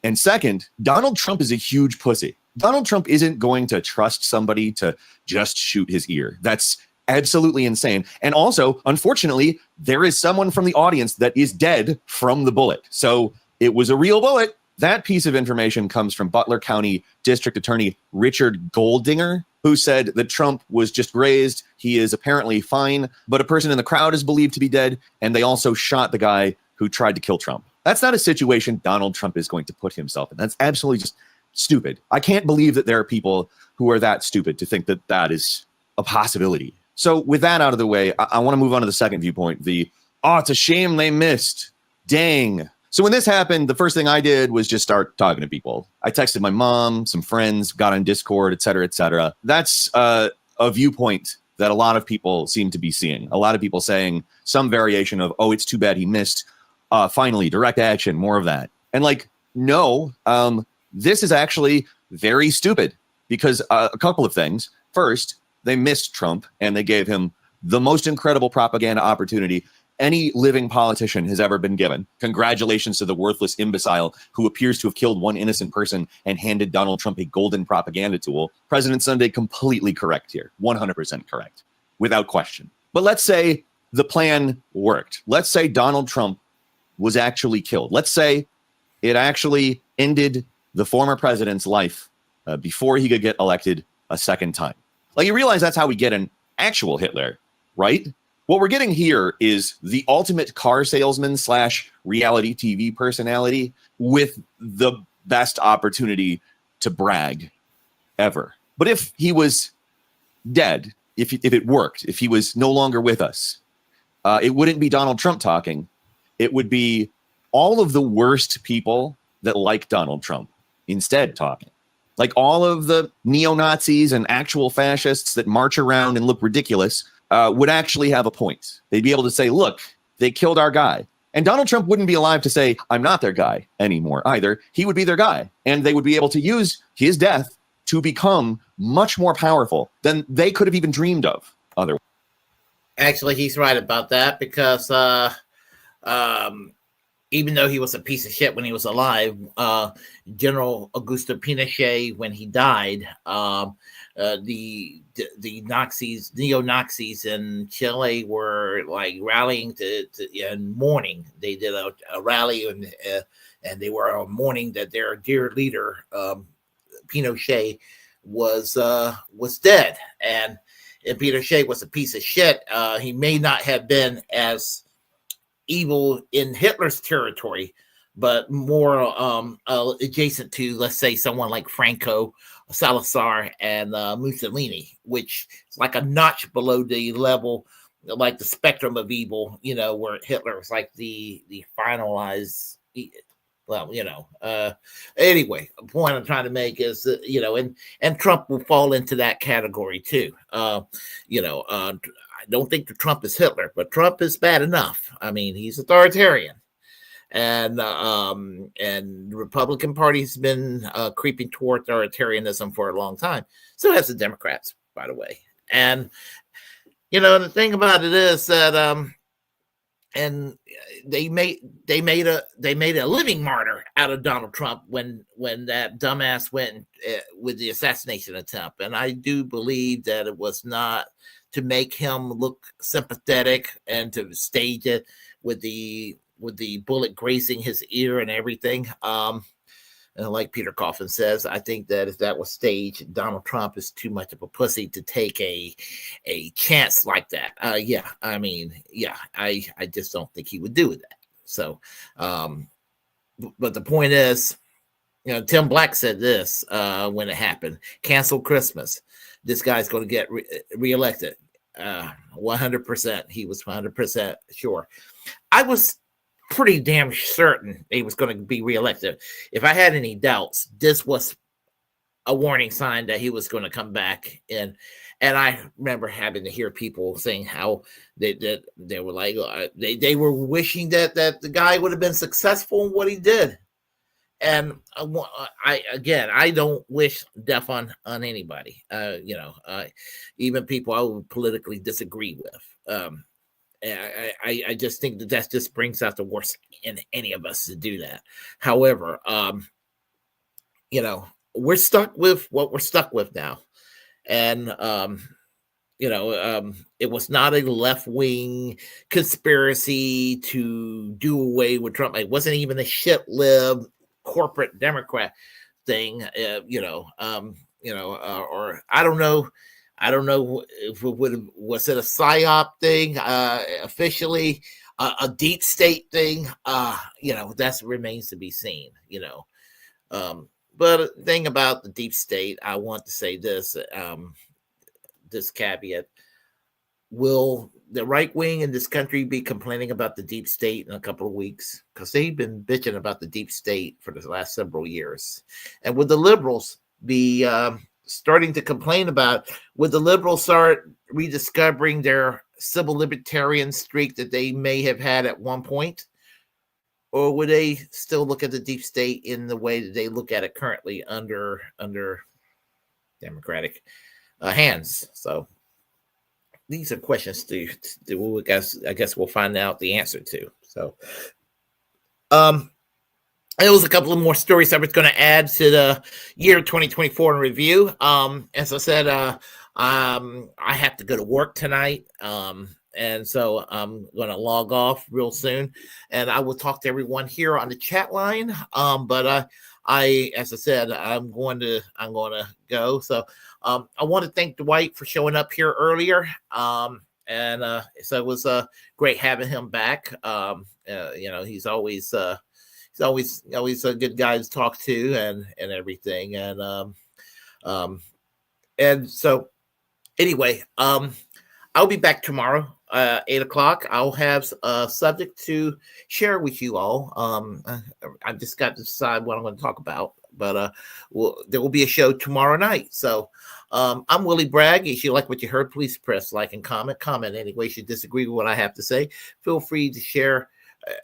And second, Donald Trump is a huge pussy. Donald Trump isn't going to trust somebody to just shoot his ear. That's absolutely insane. And also, unfortunately, there is someone from the audience that is dead from the bullet. So it was a real bullet. That piece of information comes from Butler County District Attorney Richard Goldinger, who said that Trump was just grazed. He is apparently fine, but a person in the crowd is believed to be dead, and they also shot the guy who tried to kill Trump. That's not a situation Donald Trump is going to put himself in. That's absolutely just stupid. I can't believe that there are people who are that stupid to think that that is a possibility. So with that out of the way, I want to move on to the second viewpoint. It's a shame they missed. Dang. So when this happened, the first thing I did was just start talking to people. I texted my mom, some friends, got on Discord, et cetera, et cetera. That's a viewpoint that a lot of people seem to be seeing. A lot of people saying some variation of, oh, it's too bad he missed. Finally, direct action, more of that. And like, no, this is actually very stupid because a couple of things. First, they missed Trump and they gave him the most incredible propaganda opportunity any living politician has ever been given. Congratulations to the worthless imbecile who appears to have killed one innocent person and handed Donald Trump a golden propaganda tool. President Sunday completely correct here. 100% correct, without question. But let's say the plan worked. Let's say Donald Trump was actually killed. Let's say it actually ended the former president's life before he could get elected a second time. Like, you realize that's how we get an actual Hitler, right? What we're getting here is the ultimate car salesman / reality TV personality with the best opportunity to brag ever. But if he was dead, if it worked, if he was no longer with us, it wouldn't be Donald Trump talking. It would be all of the worst people that like Donald Trump instead talking. Like all of the neo-Nazis and actual fascists that march around and look ridiculous would actually have a point. They'd be able to say, look, they killed our guy. And Donald Trump wouldn't be alive to say, I'm not their guy anymore either. He would be their guy. And they would be able to use his death to become much more powerful than they could have even dreamed of otherwise. Actually, he's right about that because even though he was a piece of shit when he was alive, General Augusto Pinochet, when he died, the Nazis, neo-Nazis in Chile were like rallying to in mourning. They did a rally and they were mourning that their dear leader, Pinochet, was dead. And Pinochet was a piece of shit. He may not have been as evil in Hitler's territory, but more adjacent to, let's say, someone like Franco, Salazar, and Mussolini, which is like a notch below the level, like the spectrum of evil, you know, where Hitler was like the finalized. Well, you know, anyway, the point I'm trying to make is that, you know, and Trump will fall into that category too. You know, I don't think that Trump is Hitler, but Trump is bad enough. I mean, he's authoritarian. And the Republican Party's been creeping toward authoritarianism for a long time. So has the Democrats, by the way. And, you know, the thing about it is that and they made a living martyr out of Donald Trump when that dumbass went with the assassination attempt. And I do believe that it was not to make him look sympathetic and to stage it with the bullet grazing his ear and everything. And like Peter Coffin says, I think that if that was staged, Donald Trump is too much of a pussy to take a chance like that. Yeah, I mean, yeah, I just don't think he would do that. So, but the point is, you know, Tim Black said this when it happened: cancel Christmas. This guy's going to get reelected. 100%. He was 100% sure. I was pretty damn certain he was going to be reelected. If I had any doubts, this was a warning sign that he was going to come back in. And I remember having to hear people saying how they were like, they were wishing that the guy would have been successful in what he did. And I don't wish death on anybody, you know, even people I would politically disagree with. I just think that just brings out the worst in any of us to do that. However, you know, we're stuck with what we're stuck with now. And, you know, it was not a left-wing conspiracy to do away with Trump. It wasn't even a shit-lib corporate Democrat thing, you know, or I don't know if it was it a PSYOP thing, officially, a deep state thing, you know, that remains to be seen, you know. But the thing about the deep state, I want to say this, this caveat: will the right wing in this country be complaining about the deep state in a couple of weeks? Because they've been bitching about the deep state for the last several years. And would the liberals be starting to complain about, would the liberals start rediscovering their civil libertarian streak that they may have had at one point? Or would they still look at the deep state in the way that they look at it currently under Democratic hands? So these are questions I guess we'll find out the answer to. So there was a couple of more stories I was going to add to the year 2024 in review. As I said, I have to go to work tonight. And so I'm going to log off real soon, and I will talk to everyone here on the chat line. But as I said, I'm going to go. So I want to thank Dwight for showing up here earlier. So it was great having him back. He's always a good guy to talk to and everything. And so anyway, I'll be back tomorrow. 8 o'clock. I'll have a subject to share with you all. I just got to decide what I'm going to talk about, but there will be a show tomorrow night. So I'm Willy Bragg. If you like what you heard, please press like and comment any way you disagree with what I have to say. Feel free to share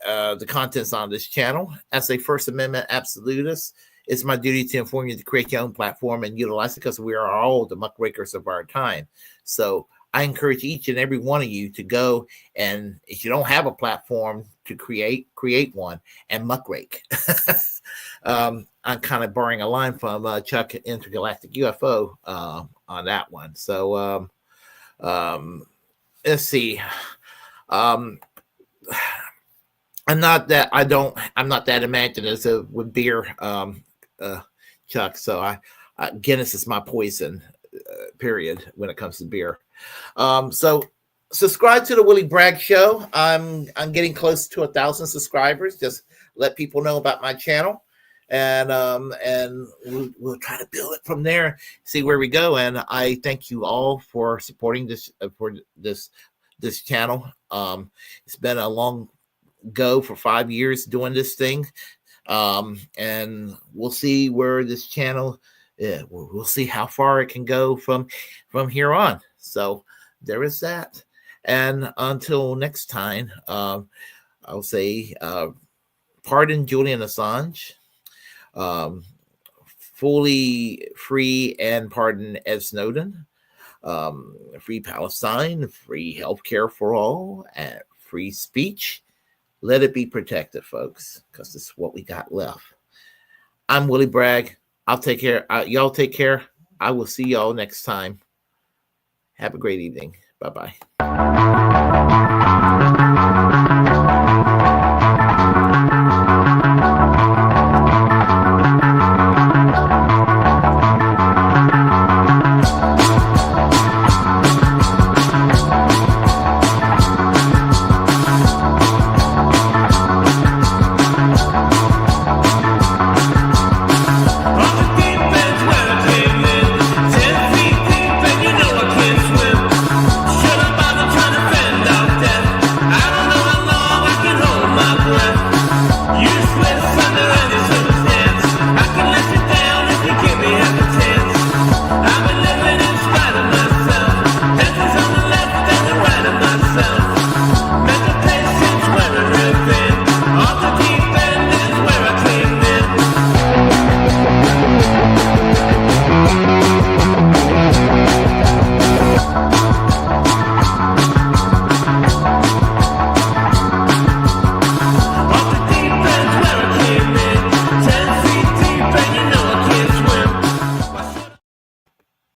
the contents on this channel. As a First Amendment absolutist, it's my duty to inform you to create your own platform and utilize it, because we are all the muckrakers of our time. So I encourage each and every one of you to go, and if you don't have a platform to create one and muckrake. I'm kind of borrowing a line from Chuck Intergalactic UFO on that one. So let's see. I'm not that imaginative with beer, Chuck. So Guinness is my poison. Period when it comes to beer. So subscribe to the Willy Bragg Show. I'm getting close to 1,000 subscribers. Just let people know about my channel, and we'll try to build it from there. See where we go. And I thank you all for supporting this this channel. It's been a long go for 5 years doing this thing, and we'll see where this channel. We'll see how far it can go from here on. So there is that. And until next time, I'll say, pardon Julian Assange, fully free and pardon Ed Snowden, free Palestine, free healthcare for all, and free speech. Let it be protected, folks, because this is what we got left. I'm Willy Bragg. I'll take care. Y'all take care. I will see y'all next time. Have a great evening. Bye-bye.